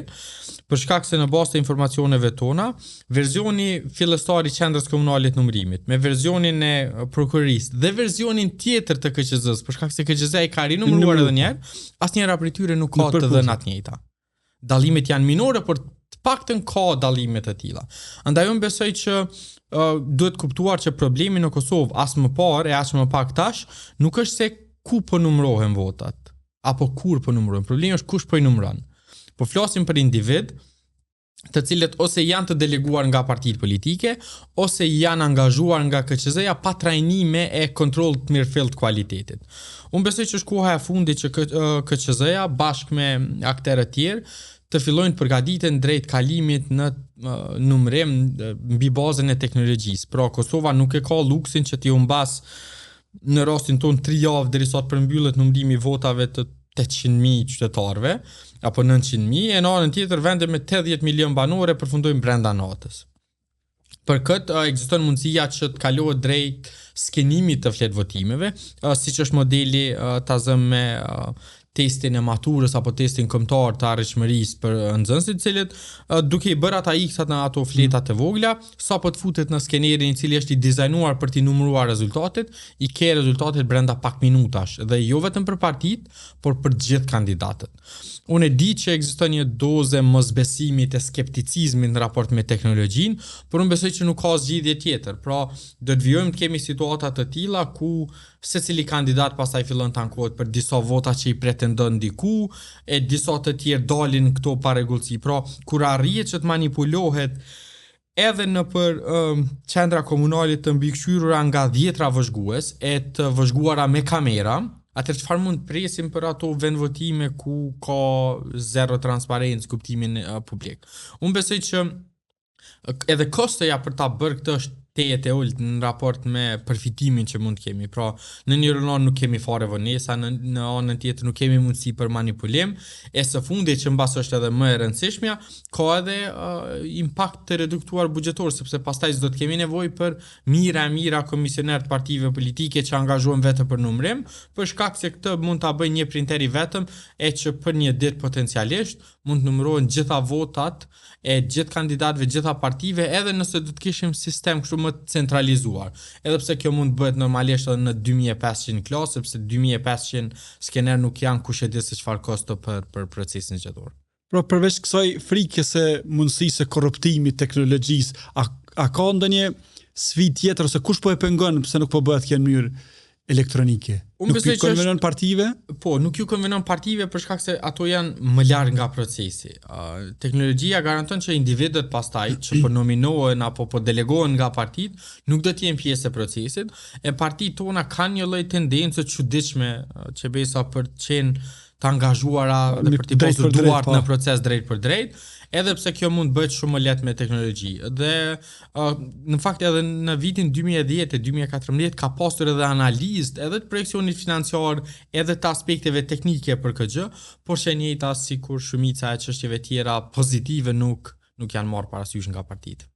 për shkak se në bazë të informacioneve tona, versioni fillestar i qendrës komunale të numërimit, me versionin e prokurorisë dhe versionin tjetër të KQZ-s, për shkak se KQZ-ja i ka rinumëruar edhe një herë, asnjëra prej tyre nuk ka të dhënat të njëjta. Dallimet janë minore, por të paktën ka dallime të tilla. Andaj unë besoj që duhet kuptuar që problemi në Kosovë as më parë e as më pak tash nuk është se ku po numërohen votat apo kur po numërohen. Problemi është kush po i numëron. Po flasim për individ të cilët ose janë të deleguar nga partitë politike ose janë angazhuar nga KQZ-ja pa trajnime e kontroll të mirëfillt të kualitetit. Unë besoj që është koha e fundit që KQZ-ja bashkë me aktorë të tjerë të fillojnë të përgatiten drejt kalimit në numërim mbi bazën e teknologjisë. Pra Kosova nuk e ka luksin që t'i humbas në rastin ton 3 javë derisa të përmbyllet numrimi i votave të 800.000 qytetarëve apo 900.000, e në anën tjetër vende me 80 milion banore përfundojnë brenda natës. Për këtë ekziston mundësia që të kalohet drejt skenimit të fletë votimeve, siç është modeli ta zëm me testin e maturës apo testin kombëtar të arrishmërisë për nxënësit, cilët duke i bërë ata iksat në ato fletat e vogla, sapo të futet në skenerin i cili është i dizajnuar për t'i numëruar rezultatet, i ke rezultatet brenda pak minutash, dhe jo vetëm për partitë, por për gjithë kandidatët. Unë e di që ekziston një dozë mosbesimit e skepticizmit në raport me teknologjinë, por unë besoj që nuk ka zgjidhje tjetër. Pra, do të vijojmë të kemi situata të tilla ku secili kandidat pastaj fillon të ankohet për disa vota që i pretendon diku, e disa të tjerë dalin këto pa rregullsi. Pra, kur arrihet që të manipulohet edhe në për qendra komunale të mbikëqyrura nga 10 vëzhgues, e të vëzhguara me kamera, atëherë çfarë mund të presim për ato vendvotime ku ka zero transparencë kuptimin publik. Unë besoj që edhe kostoja për ta bërë këtë është tejet e ulët në raport me përfitimin që mund të kemi. Pra, në një anë nuk kemi fare vonesa, në anën tjetër nuk kemi mundësi për manipulim, e së fundi që mbas është edhe më e rëndësishmja, ka edhe impakt të reduktuar buxhetor, sepse pastaj s'do të kemi nevojë për mira komisioner të partive politike që angazhohen vetëm për numërim, për shkak se këtë mund ta bëjë një printeri vetëm, e që për një ditë potencialisht mund të numërohen gjitha votat e gjithë kandidatëve, gjitha partive, edhe nëse do të kishim sistem kështu më centralizuar. Edhe pse kjo mund bëhet normalisht edhe në 2500 klasë, sepse 2500 skener nuk janë kush e di se çfarë kosto për procesin zgjedhor. Pra, përveç kësaj frikës së mundësisë së korruptimit teknologjisë, a ka ndonjë sfidë tjetër ose kush po e pengon pse nuk po bëhet kjo në mënyrë elektronike? Nuk ju konvenon partive? Po, nuk ju konvenon partive për shkak se ato janë më larg nga procesi. Teknologjia garanton që individët pastaj që po nominohen apo po delegohen nga partitë nuk do të jenë pjesë e procesit, e partitë tona kanë një lloj tendencë të çuditshme që besa për të qenë të angazhuara dhe për të pasur duart në proces drejt për drejt, edhe pse kjo mund bëhet shumë më lehtë me teknologji. Dhe në fakt edhe në vitin 2010 e 2014 ka pasur edhe analizë edhe të projeksionit financiar, edhe të aspekteve teknike për këtë gjë, por që njëjta sikur shumica e çështjeve tjera pozitive nuk janë marrë parasysh nga partitë.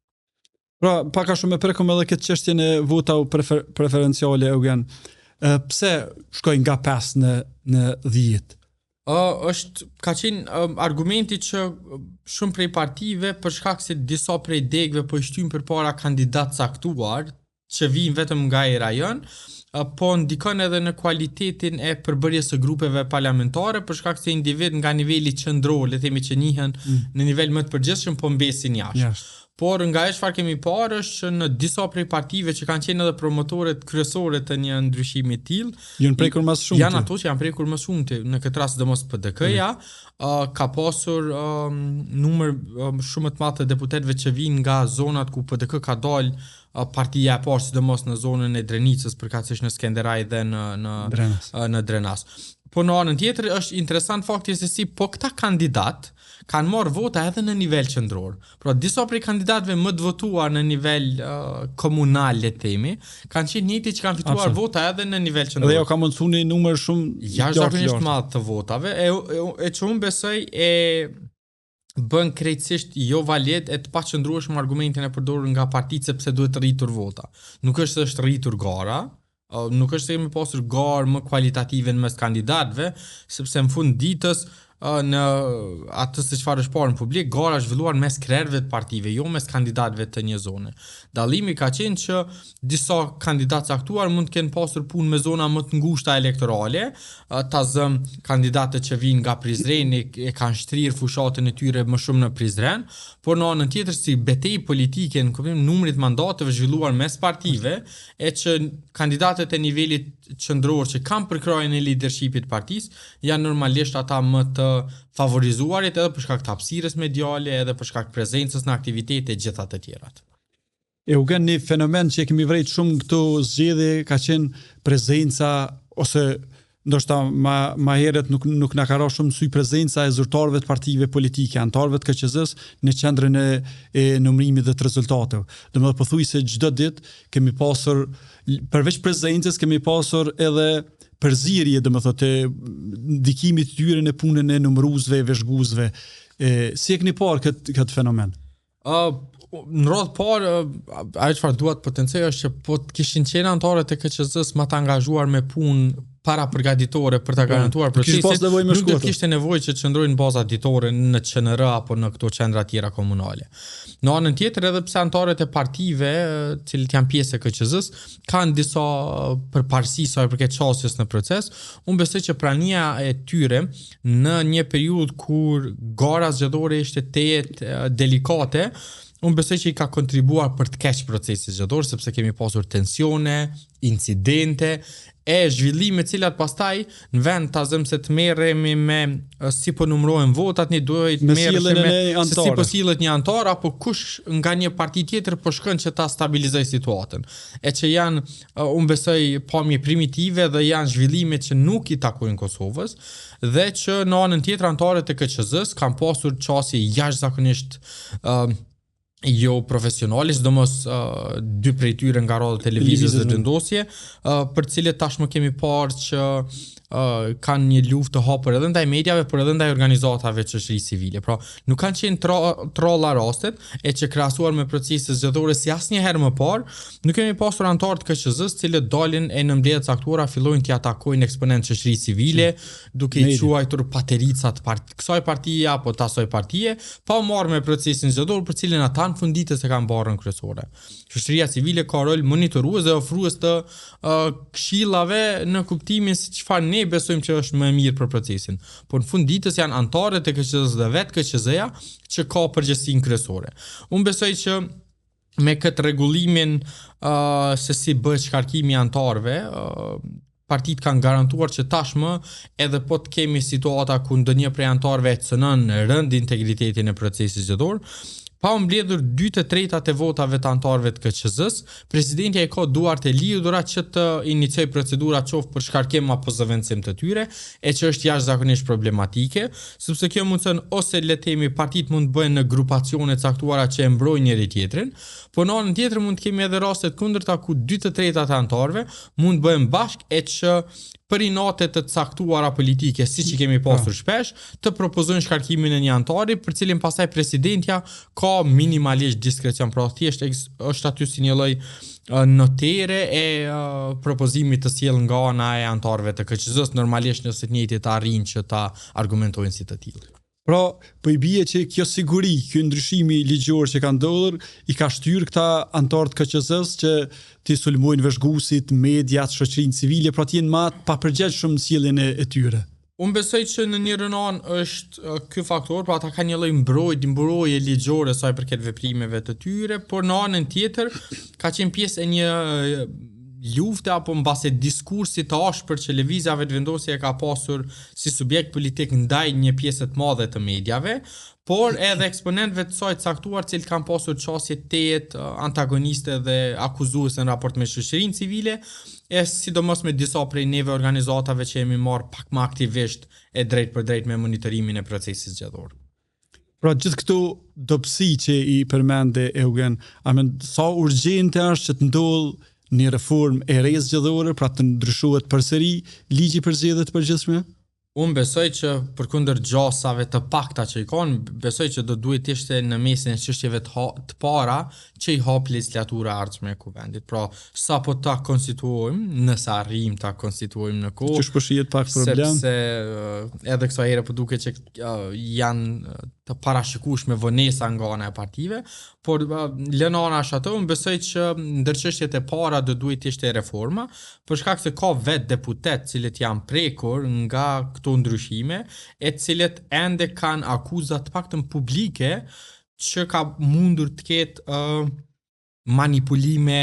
Pra, pak a shumë e prekëm edhe këtë çështjen e votave preferenciale, Eugen. Pse shkojnë nga 5 në 10? Ka qenë argumenti që shumë prej partive për shkak se disa prej degëve po i shtyjnë përpara kandidat caktuar që vijnë vetëm nga ai rajon, po ndikon edhe në kualitetin e përbërjes së grupeve parlamentare për shkak se individ nga niveli qendror, le të themi që njihen në nivel më të përgjithshëm, po mbesin jashtë. Por nga e çfarë kemi parë është që në disa prej partive që kanë qenë edhe promotorët kryesore të një ndryshimi të tillë, janë prekur më shumë. Janë ato që janë prekur më shumë, në këtë rast sidomos PDK-ja, ka pasur numër shumë të madh të deputetëve që vinë nga zonat ku PDK ka dalë partia e parë, sidomos në zonën e Drenicës, përkatësisht në Skenderaj dhe në Drenas. Po në anën tjetër është interesant fakti se si po këta kandidat kanë marrë vota edhe në nivel qendror. Pra disa prej kandidatëve më të votuar në nivel komunal, le të themi, kanë qenë njëjtë që kanë fituar vota edhe në nivel qendror. Dhe jo ka mundsuar një numër shumë jashtëzakonisht të madh të votave, e që unë besoj e bën krejtësisht jo valid e të paqëndrueshëm argumentin e përdorur nga partitë sepse duhet rritur vota. Nuk është se është rritur gara, nuk është se kemi pasur garë më kualitative në mes kandidatëve, sepse në fund ditës në atë se çfarë është parë në publik, gara është zhvilluar mes krerëve të partive, jo mes kandidatëve të një zone. Dallimi ka qenë që disa kandidatë caktuar mund të kenë pasur punë me zona më të ngushta elektorale, ta zëm kandidatët që vinë nga Prizren e kanë shtrirë fushatën e tyre më shumë në Prizren, por në anën tjetër si betejë politike në kuptim numrit mandateve zhvilluar mes partive, e që kandidatët e nivelit qendror që kanë përkrojën e leadershipit partisë janë normalisht ata më të favorizuarit edhe për shkak të hapësirës mediale, edhe për shkak të prezencës në aktivitete e gjitha të tjerat. Eugen, një fenomen që e kemi vrejt shumë këto zgjedhje ka qenë prezenca ose ndoshta ma herët nuk na ka rënë shumë sy prezenca e zyrtarëve të partive politike, anëtarëve të KQZ-s në qendrën e numërimit dhe të rezultateve. Domethënë pothuajse çdo ditë kemi pasur përveç prezencës kemi pasur edhe përzierje, domethënë të ndikimit të tyre në punën e numëruesve, veshguesve. Si e keni parë këtë fenomen? Në radhë parë, ajo çfarë dua të potencoj është që po të kishin qenë anëtarët e KQZ-s më të angazhuar me punë para përgatitore për ta garantuar procesin, nuk do të kishte nevojë që të qëndrojnë në baza ditore në QNR apo në këto qendra tjera komunale. Në anën tjetër, edhe pse anëtarët e partive, të cilët janë pjesë e KQZ-s, kanë disa përparësi sa i përket çasjes në proces, unë besoj që prania e tyre në një periudhë kur gara zgjedhore ishte tejet delikate, unë besoj që i ka kontribuar për të keq procesit zgjedhor, sepse kemi pasur tensione, incidente, zhvillime cilat pastaj në vend ta zëm se të merremi me si po numërohen votat, ne duhet të merremi se si po sillet një antar apo kush nga një parti tjetër po shkon që ta stabilizoj situatën. E që janë, unë besoj, pamje primitive dhe janë zhvillime që nuk i takojnë Kosovës, dhe që në anën tjetër antarët e KQZ-s kanë pasur qasje jashtëzakonisht jo profesionale, sidomos dy prej tyre nga radhë televizës dhe vendosje, për cilët tashmë kemi parë që kanë një luftë të hapur edhe ndaj mediave, por edhe ndaj organizatave shoqërisë civile. Pra, nuk kanë qenë trolla rastet, e që krahasuar me proceset zgjedhore si asnjëherë më parë, nuk kemi pasur anëtar të KQZ-s cilët dalin e në mbledhjet caktuara fillojnë t'i atakojnë eksponent shoqërisë civile, duke i quajtur paterica të kësaj partie apo të asaj partie, pa marrë me procesin zgjedhor për cilin ata në funditës e kanë barrën kryesore. Shoqëria civile ka rol monitorues dhe ofrues të këshillave në kuptimin se çfarë ne besojmë që është më e mirë për procesin. Por në fund ditës janë anëtarët e KQZ-s dhe vetë KQZ-ja që ka përgjegjësinë kryesore. Unë besoj që me këtë rregullimin se si bëhet shkarkimi i anëtarëve, partitë kanë garantuar që tashmë edhe po të kemi situata ku ndonjë prej anëtarëve cënon rënd integritetin e procesit zgjedhor, pa u mbledhur 2/3 e votave të anëtarëve të KQZ-s, presidentja i ka duart e lidhura që të iniciojë procedura qoftë për shkarkim apo zëvendësim të tyre, e që është jashtëzakonisht problematike, sepse kjo mundson ose le të themi partitë mund të bëhen në grupacione të caktuara që e mbrojnë njëri tjetrin, por në anën tjetër mund të kemi edhe raste të kundërta ku 2/3 e anëtarëve mund të bëhen bashkë, e që për inate të caktuara politike, siç i kemi pasur shpesh, të propozojnë shkarkimin e një antari, për cilin pastaj presidentja ka minimalisht diskrecion, pra thjesht është aty si një lloj notere e propozimit të sjellë nga ana e antarëve të KQZ-s, normalisht nëse të njëjtit arrin që ta argumentojnë si të tillë. Pra, po i bie që kjo siguri, ky ndryshimi ligjor që ka ndodhur, i ka shtyrë këta antarë të KQZ-s që t'i sulmojnë veshguesit, mediat, shoqërinë civile, pra t'jenë më të papërgjegjshëm në sjelljen e tyre. Unë besoj që në një rënon është ky faktor, pra ata kanë një lloj mbrojtje ligjore sa i përket veprimeve të tyre, por në anën tjetër ka qenë pjesë e një lufte apo mbase diskursit të ashpër që lëvizjave të vendosje ka pasur si subjekt politik ndaj një pjesë të madhe të mediave, por edhe eksponentëve të saj të caktuar cilët kanë pasur qasje tejet antagoniste dhe akuzuese në raport me shoqërinë civile, e sidomos me disa prej neve organizatave që jemi marrë pak më aktivisht e drejt për drejt me monitorimin e procesit zgjedhor. Pra gjithë këto dobësi që i përmende Eugen, sa urgjente është që të ndodhë një reformë e re zgjedhore, pra të ndryshohet përsëri ligji për zgjedhjet të përgjithshme? Unë besoj që përkundër gjasave të pakta që i kanë, besoj që do duhet të ishte në mesin e çështjeve të para që i hap legjislatura e ardhshme e kuvendit. Pra, sapo ta konstituojmë, nëse arrijmë ta konstituojmë në kohë, që shpëshihet pak problem, sepse edhe kësaj here po duket që janë të parashikueshme vonesa nga ana e partive, por lënë anash ato, unë besoj që ndër çështjet e para do duhet të ishte reforma, për shkak se ka vetë deputet cilët janë prekur nga këto ndryshime, e cilët ende kanë akuzat të paktën publike që ka mundur të ketë manipulime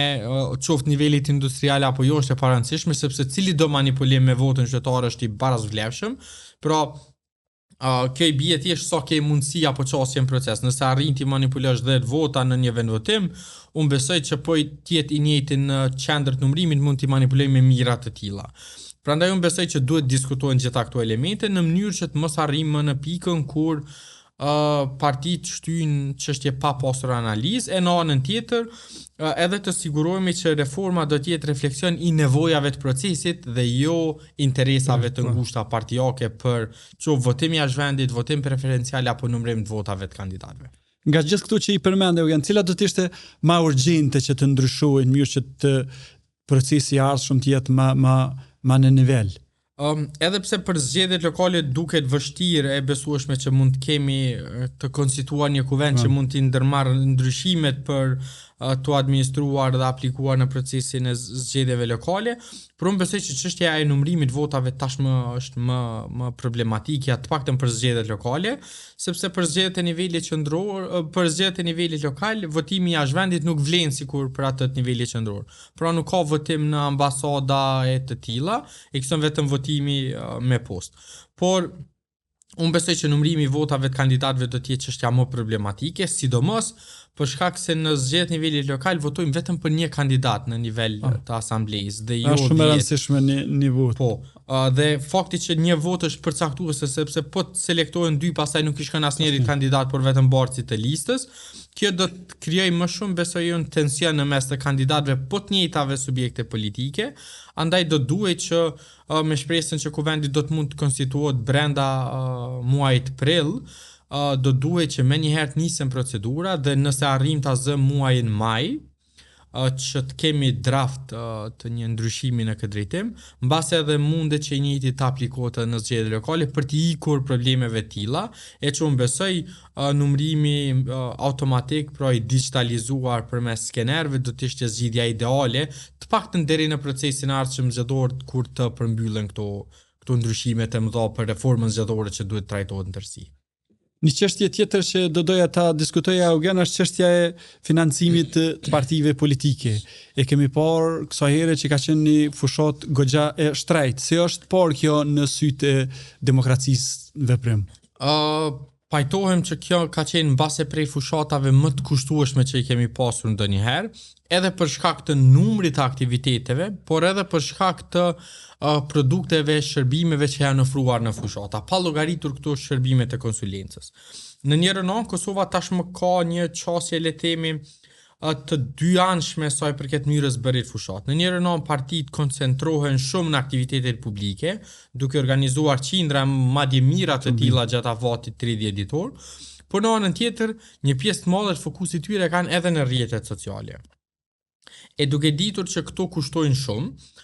qoftë nivelit industrial apo jo është e parancishme, sepse cili do manipulim me votën qytetar është i barazvlefshëm, pra kjo i bie thjesht sa ke mundësi apo çështje në proces. Nëse arrin ti manipulosh 10 vota në një vendvotim, unë besoj që po të jetë i njëjti në qendër të numërimit mund t'i manipuloj me mira të tilla. Prandaj unë besoj që duhet diskutojnë gjitha këto elemente në mënyrë që të mos arrijmë më në pikën kur partitë shtyjnë çështje pa pasur analizë, e në anën tjetër edhe të sigurohemi që reforma do të jetë refleksion i nevojave të procesit dhe jo interesave të ngushta partijake për qoftë votim jashtë vendit, votim preferencial apo numërim të votave të kandidatëve. Nga gjithë këtu që i përmendeu janë, cilat do të ishte më urgjente që të ndryshojnë mirë që të procesi i ardhshëm të jetë më në nivel? Edhe pse për zgjedhjet lokale duket vështirë e besueshme që mund të kemi të konstituar një kuvend që mund të ndërmarrë ndryshimet për të administruar dhe aplikuar në procesin e zgjedhjeve lokale, por unë besoj që çështja e numërimit votave tashmë është më problematike, të paktën për zgjedhjet lokale, sepse për zgjedhjet e nivelit qendror, për zgjedhjet e nivelit lokal, votimi jashtë vendit nuk vlen sikur për atë të nivelit qendror. Pra nuk ka votim në ambasada e të tilla, ekziston vetëm votimi me post. Por unë besoj që numërimi i votave të kandidatëve do të jetë çështja më problematike, sidomos për shkak se në zgjedhjet nivelit lokal votojmë vetëm për një kandidat në nivel të asamblejës dhe jo 10. Është shumë e rëndësishme një vot. Po, dhe fakti që një vot është përcaktuese sepse po të selektohen dy, pastaj nuk i shkon asnjëri kandidat por vetëm bartësi të listës, kjo do të krijojë më shumë besoj unë tension në mes të kandidatëve po të njëjtave subjekte politike, andaj do duhet që me shpresën që kuvendi do të mund të konstituohet brenda muajit prill, do duhet që me njëherë të nisën procedura dhe nëse arrim ta zë muajin maj, që të kemi draft të një ndryshimi në këtë drejtim, mbas edhe mundet që i njëjti të aplikohet në zgjedhjet lokale për të ikur problemeve tilla, e që unë besoj numërimi automatik, pra i digitalizuar përmes skenerëve do të ishte zgjidhja ideale, të paktën deri në procesin e ardhshëm zgjedhor kur të përmbyllen këto ndryshimet e mëdha për reformën zgjedhore që duhet trajtohet në tërësi. Një çështje tjetër që do doja ta diskutoja Eugen është çështja e financimit të partive politike. E kemi parë kësaj here që ka qenë një fushat goxha e shtrejt. Si është parë kjo në sytë e demokracisë në veprim? Pajtohem që kjo ka qenë mbase prej fushatave më të kushtueshme që i kemi pasur ndonjëherë, edhe për shkak të numrit të aktiviteteve, por edhe për shkak të produkteve, shërbimeve që janë ofruar në fushata, pa llogaritur këto shërbime të konsulencës. Në njërin anë Kosova tashmë ka një qasje le themi të dyanshme sa i përket mënyrës bërit fushat. Në njërin anë partitë koncentrohen shumë në aktivitetet publike, duke organizuar qindra madje mira të tilla gjatë avatit 30 ditor, por në anën tjetër një pjesë të madhe të fokusit tyre kanë edhe në rrjetet sociale. E duke ditur që këto kushtojnë shumë,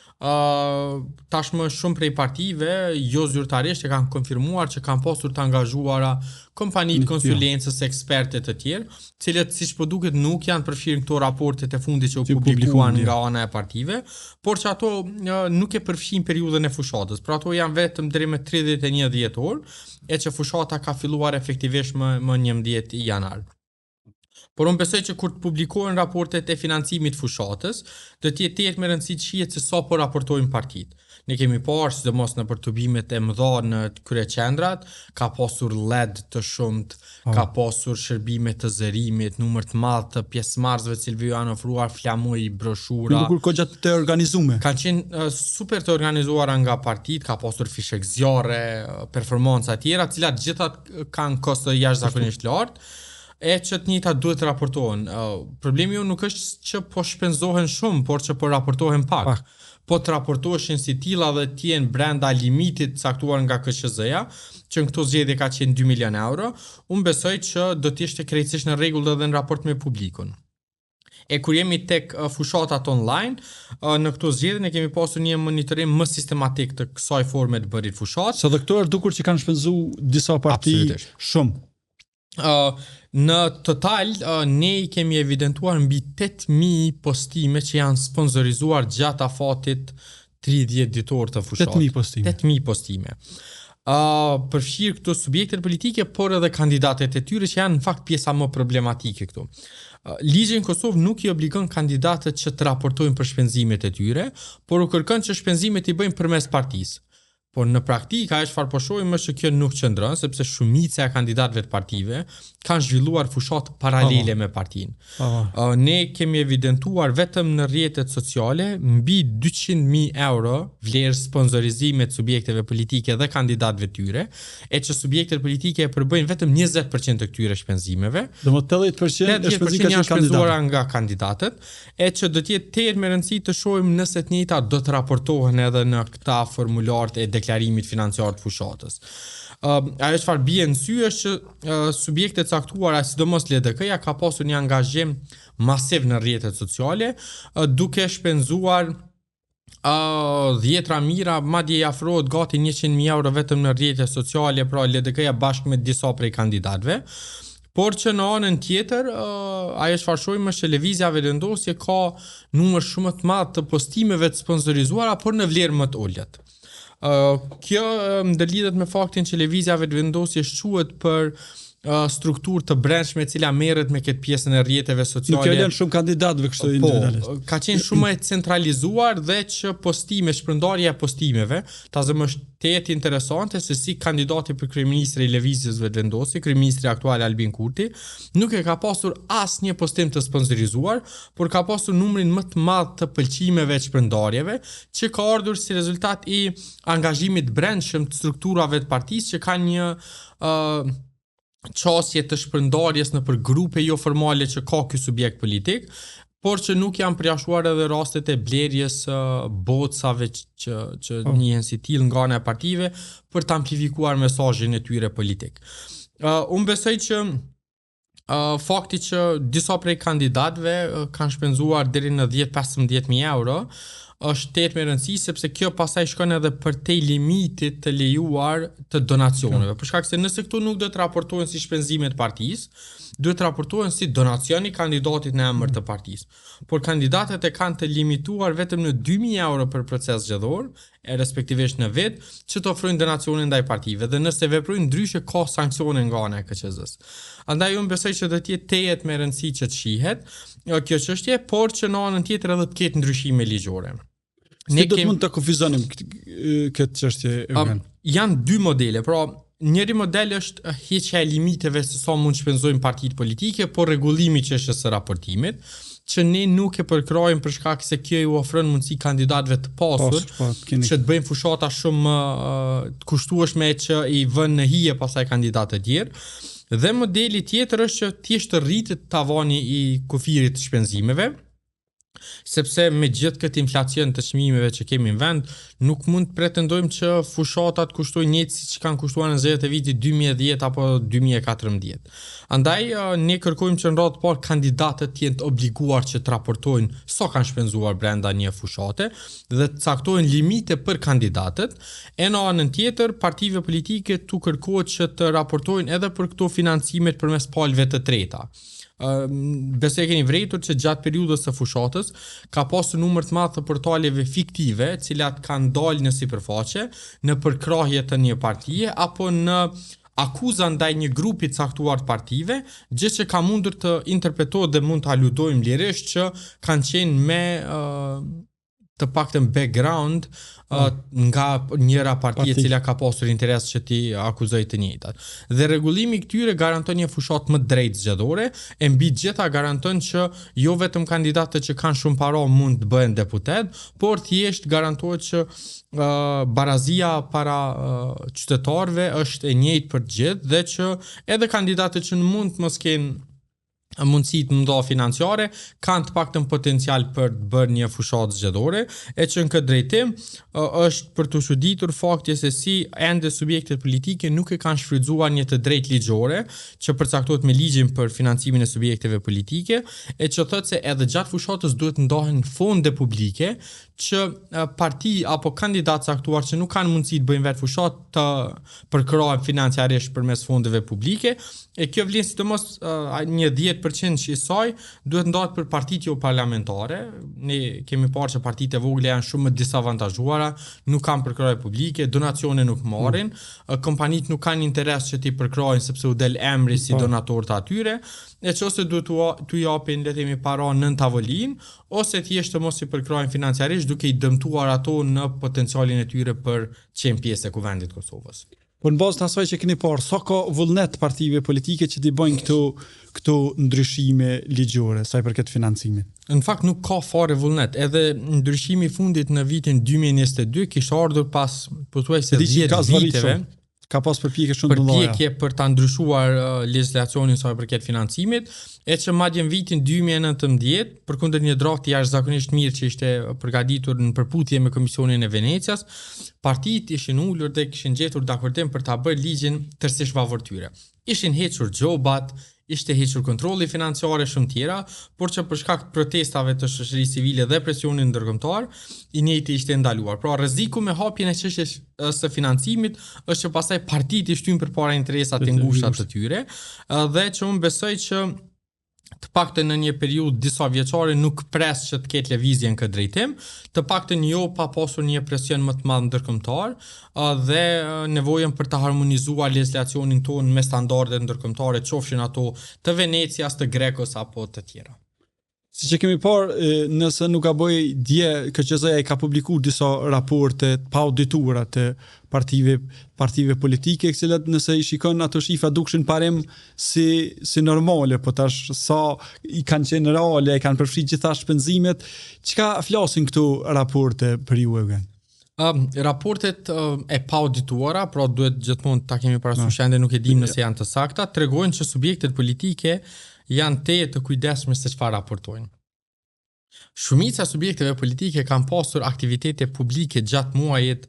tashmë shumë prej partive jo zyrtarisht e kanë konfirmuar që kanë pasur të angazhuara kompanitë konsulencës, ekspertë të tjerë, cilët siç po duket nuk janë përfshirë këto raportet e fundit që u publikuan nga ana e partive, por që ato nuk e përfshin periudhën e fushatës. Pra ato janë vetëm deri më 31 dhjetor, e që fushata ka filluar efektivisht më 11 janar. Por unë besoj që kur të publikohen raportet e financimit fushatës, do të jetë me rëndësi të shihet se sa po raportojnë partitë. Ne kemi parë sidomos në përtubimet e mëdha në kryeqendrat, ka pasur LED të shumt, ka pasur shërbime të zërimit, numër të madh të pjesëmarrësve që janë ofruar flamuj, broshura. Kur goxha të organizuar. Kanë qenë super të organizuara nga partitë, ka pasur fishek zjarre, performanca të tjera, të cilat gjitha kanë kosto jashtëzakonisht lartë. E që të njëjta duhet të raportohen. Problemi nuk është që po shpenzohen shumë, por që po raportohen pak. Po të raportoheshin si tilla dhe të jenë brenda limitit caktuar nga KQZ-ja, që në këto zgjedhje ka qenë 2 milion euro, unë besoj që do të ishte krejtësisht në rregull edhe në raport me publikun. E kur jemi tek fushatat online, në këto zgjedhje ne kemi pasur një monitorim më sistematik të kësaj forme të bërit fushat. Së dhe këto është dukur që kanë shpenzuar disa parti shumë. Në total, ne kemi evidentuar mbi 8.000 postime që janë sponsorizuar gjatë afatit 30 ditor të fushat. 8.000 postime. 8.000 postime. Përfshirë këto subjektet politike, por edhe kandidatet e tyre që janë në fakt pjesa më problematike këtu. Ligji në Kosovë nuk i obligon kandidatët që të raportojnë për shpenzimet e tyre, por u kërkon që shpenzimet i bëjnë përmes partisë. por në praktikë ajo çfarë po shohim është që kjo nuk qëndron, sepse shumica e kandidatëve të partive kanë zhvilluar fushat paralele me partinë. Ne kemi evidentuar vetëm në rrjetet sociale mbi 200.000 euro vlerë sponsorizime të subjekteve politike dhe kandidatëve tyre, e që subjektet politike e përbëjnë vetëm 20% të këtyre shpenzimeve. Domethënë 80% janë shpenzuara nga kandidatët, e që do të jetë me rëndësi të shohim nëse të njëjta do të raportohen edhe në këta formularët e deklarimit financiar të fushatës. Ajo çfarë bie në sy është që subjektet caktuara, sidomos LDK-ja, ka pasur një angazhim masiv në rrjetet sociale, duke shpenzuar 10 mira, madje i afrohet gati 100.000 euro vetëm në rrjetet sociale, pra LDK-ja bashkë me disa prej kandidatëve. Por që në anën tjetër, ajo çfarë shohim është që lëvizja vendosje ka numër shumë të madh të postimeve të sponsorizuara, por në vlerë më të ulët. Kjo ndërlidhet me faktin që lëvizja vendosje quhet për strukturë të brendshme e cila merret me këtë pjesën e rrjeteve sociale. Nuk janë shumë kandidatëve kështu individualisht. Ka qenë shumë e centralizuar dhe që shpërndarja e postimeve, tazëm është tetë interesante se si kandidati për kryeministri i lëvizjes vendosje, kryeministri aktual Albin Kurti, nuk e ka pasur asnjë postim të sponsorizuar, por ka pasur numrin më të madh të pëlqimeve të shpërndarjeve, që ka ardhur si rezultat i angazhimit brendshëm të strukturave të partisë që kanë një qasje të shpërndarjes në për grupe jo formale që ka ky subjekt politik, por që nuk janë përjashtuar edhe rastet e blerjes bocave që njihen si tillë nga ana e partive për të amplifikuar mesazhin e tyre politik. Unë besoj që fakti që disa prej kandidatëve kanë shpenzuar deri në 10-15.000 euro është tetë me rëndësi, sepse kjo pasaj shkon edhe përtej limitit të lejuar të donacioneve. Për shkak se nëse këtu nuk do të raportohen si shpenzime të partisë, duhet të raportohen si donacioni kandidatit në emër të partisë. Por kandidatët e kanë të limituar vetëm në 2.000 euro për proces zgjedhor, e respektivisht në vit, që të ofrojnë donacione ndaj partive, dhe nëse veprojnë ndryshe ka sanksione nga ana e KQZ-s. Andaj unë besoj që do të jetë tejet me rëndësi që të shihet kjo çështje, por që në anën tjetër edhe të ketë ndryshime ligjore. Ne do të mund të kufizonim këtë çështje, Eugen? Janë dy modele, pra njëri model është heqja e limiteve se sa mund shpenzojnë partitë politike, por rregullimi i çështjes së raportimit, që ne nuk e përkrojmë për shkak se kjo i ofron mundësi kandidatëve të pasur që të bëjnë fushata shumë të kushtueshme që i vënë në hije pasaj kandidatë të tjerë. Dhe modeli tjetër është që thjesht të rritet tavani i kufirit të shpenzimeve, sepse me gjithë këtë inflacion të çmimeve që kemi në vend, nuk mund të pretendojmë që fushatat kushtojnë njëjtë siç kanë kushtuar në zgjedhjet e vitit 2010 apo 2014. Andaj ne kërkojmë që në radhë të parë kandidatët të jenë të obliguar që të raportojnë sa kanë shpenzuar brenda një fushate dhe të caktojnë limite për kandidatët, e në anën tjetër partive politike tu kërkohet që të raportojnë edhe për këto financimet përmes palëve të treta. Besoj e keni vërejtur që gjatë periudhës së fushatës ka pasur numër të madh të portaleve fiktive, të cilat kanë dalë në sipërfaqe në përkrahje të një partie apo në akuza ndaj një grupi të caktuar të partive, gjë që ka mundur të interpretohet dhe mund të aludojmë lirisht që kanë qenë me të paktën background nga njëra parti e cila ka pasur interes që ti akuzoj të njëjtat. Dhe rregullimi i këtyre garanton një fushat më drejtë zgjedhore, e mbi gjitha garanton që jo vetëm kandidatët që kanë shumë para mund të bëhen deputet, por thjesht garantohet që barazia para qytetarëve është e njëjtë për të gjithë dhe që edhe kandidatët që mund të mos kenë mundësit më mëdha financiare kanë të paktën potencial për të bërë një fushatë zgjedhore, e që në këtë drejtim është për të çuditur fakti se si ende subjektet politike nuk e kanë shfrytzuar një të drejtë ligjore që përcaktohet me ligjin për financimin e subjekteve politike, e që thotë se edhe gjatë fushatës duhet ndahen fonde publike që parti apo kandidat caktuar që nuk kanë mundësi të bëjnë vetë fushat të përkrahen financiarisht përmes fondeve publike, e kjo vlen sidomos një 10 80% i saj duhet ndahet për partitë jo parlamentare. Ne kemi parë që partitë e vogla janë shumë më disavantazhuara, nuk kanë përkrahje publike, donacione nuk marrin, kompanitë nuk kanë interes që t'i përkrahin sepse u del emri si donator të atyre, e që ose duhet t'u japin le të themi para nën tavolinë, ose thjesht të mos i përkrahin financiarisht duke i dëmtuar ato në potencialin e tyre për qenë pjesë e kuvendit të Kosovës. Po në bazë të asaj që keni parë, sa ka vullnet partive politike që t'i bëjnë këto ndryshime ligjore, sa i përket financimit? Në fakt nuk ka fare vullnet, edhe ndryshimi i fundit në vitin 2022 kishte ardhur pas pothuajse 10 viteve. Ka pas përpjekje shumë të mëdha. Përpjekje për ta ndryshuar legjislacionin sa i përket financimit, e që madje në vitin 2019, përkundër një drafti jashtëzakonisht mirë që ishte përgatitur në përputhje me Komisionin e Venecias, partitë ishin ulur dhe kishin gjetur dakordim për ta bërë ligjin tërësisht favor tyre. Ishin hequr gjobat, ishte hequr kontrolli financiare shumë tjera, por që për shkak të protestave të shoqërisë civile dhe presionin ndërkombëtar, i njëjti ishte ndaluar. Pra rreziku me hapjen e çështjes së financimit është që pastaj partitë i shtyn përpara interesat e ngushta të tyre, dhe që unë besoj që të paktën në një periudhë disa vjeçare nuk pres që të ketë lëvizje në këtë drejtim, të paktën jo pa pasur një presion më të madh ndërkombëtar dhe nevojën për të harmonizuar legjislacionin tonë me standardet ndërkombëtare, qofshin ato të Venecias, të Grekos apo të tjera. Si që kemi parë, nëse nuk gaboj dje, KQZ-ja i ka publikuar disa raporte pa audituara të partive politike, cilat nëse i shikon ato shifra dukshin parim si normale, po tash sa i kanë qenë reale, i kanë përfshirë gjitha shpenzimet, çka flasin këto raporte për ju Eugen? Raportet e pa audituara, pra duhet gjithmonë ta kemi parasysh ende nuk e dim nëse janë të sakta, tregojnë që subjektet politike janë të kujdesshme se çfarë raportojnë. Shumica e subjekteve politike kanë pasur aktivitete publike gjatë muajit,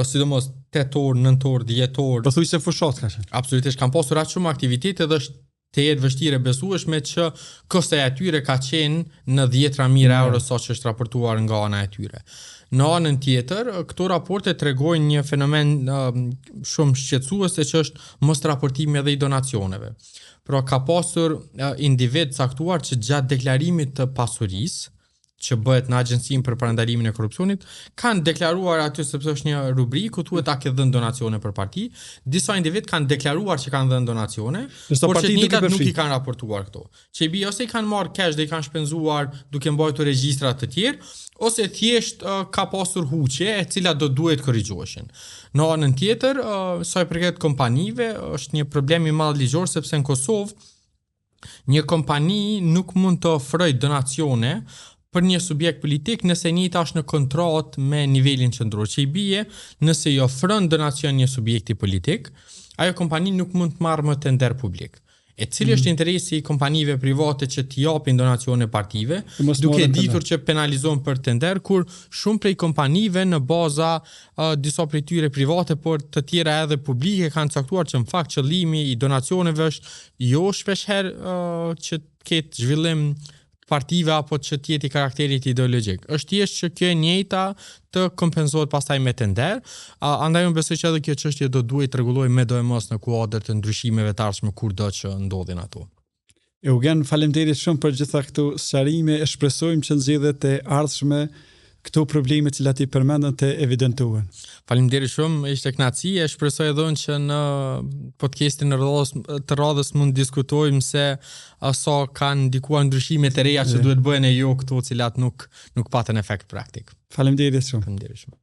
sidomos tetor, nëntor, dhjetor. Pothuajse fushat ka qenë. Absolutisht kanë pasur aq shumë aktivitete dhe është të jetë vështirë e besueshme që kosta e atyre ka qenë në 10.000 euro sa që është raportuar nga ana e tyre. Në anën tjetër, këto raporte tregojnë një fenomen shumë shqetësues që është mos raportimi edhe i donacioneve. Pra ka pasur individ caktuar që gjatë deklarimit të pasurisë, që bëhet në Agjencinë për Parandalimin e Korrupsionit, kanë deklaruar aty sepse është një rubrikë ku thuhet a ke dhënë donacione për parti. Disa individ kanë deklaruar që kanë dhënë donacione, por që njëtat nuk i kanë raportuar këto. Që i bie ose i kanë marrë cash dhe i kanë shpenzuar duke mbajtur regjistra të tjerë, ose thjesht ka pasur huqje e cila do duhet korrigjoheshin. Në anën tjetër, sa i përket kompanive, është një problem i madh ligjor sepse në Kosovë një kompani nuk mund të ofrojë donacione për një subjekt politik nëse njëta është në kontratë me nivelin qendror, që i bie nëse i ofron donacion një subjekti politik, ajo kompani nuk mund të marrë më tender publik. E cili është interesi i kompanive private që t'i japin donacione partive, duke ditur që penalizohen për tender, kur shumë prej kompanive në baza disa prej tyre private, por të tjera edhe publike kanë caktuar që në fakt qëllimi i donacioneve është jo shpeshherë që ketë zhvillim partive apo që t'jeti karakterit ideologjik. Është thjesht që kjo e njëjta të kompenzohet pastaj me tender, andaj unë besoj që edhe kjo çështje do duhet rregullohet me do e mos në kuadër të ndryshimeve të ardhshme kurdo që ndodhin ato. Eugen, faleminderit shumë për gjitha këto sqarime, e shpresojmë që nxjerrjet e ardhshme këto probleme cilat i përmendën të evidentohen. Faleminderit shumë, ishte kënaqësi, e shpresoj edhe unë që në podcastin të radhës mund diskutojmë se sa kanë ndikuar ndryshimet e reja që duhet bëhen e jo këto cilat nuk patën efekt praktik. Faleminderit shumë. Faleminderit shumë.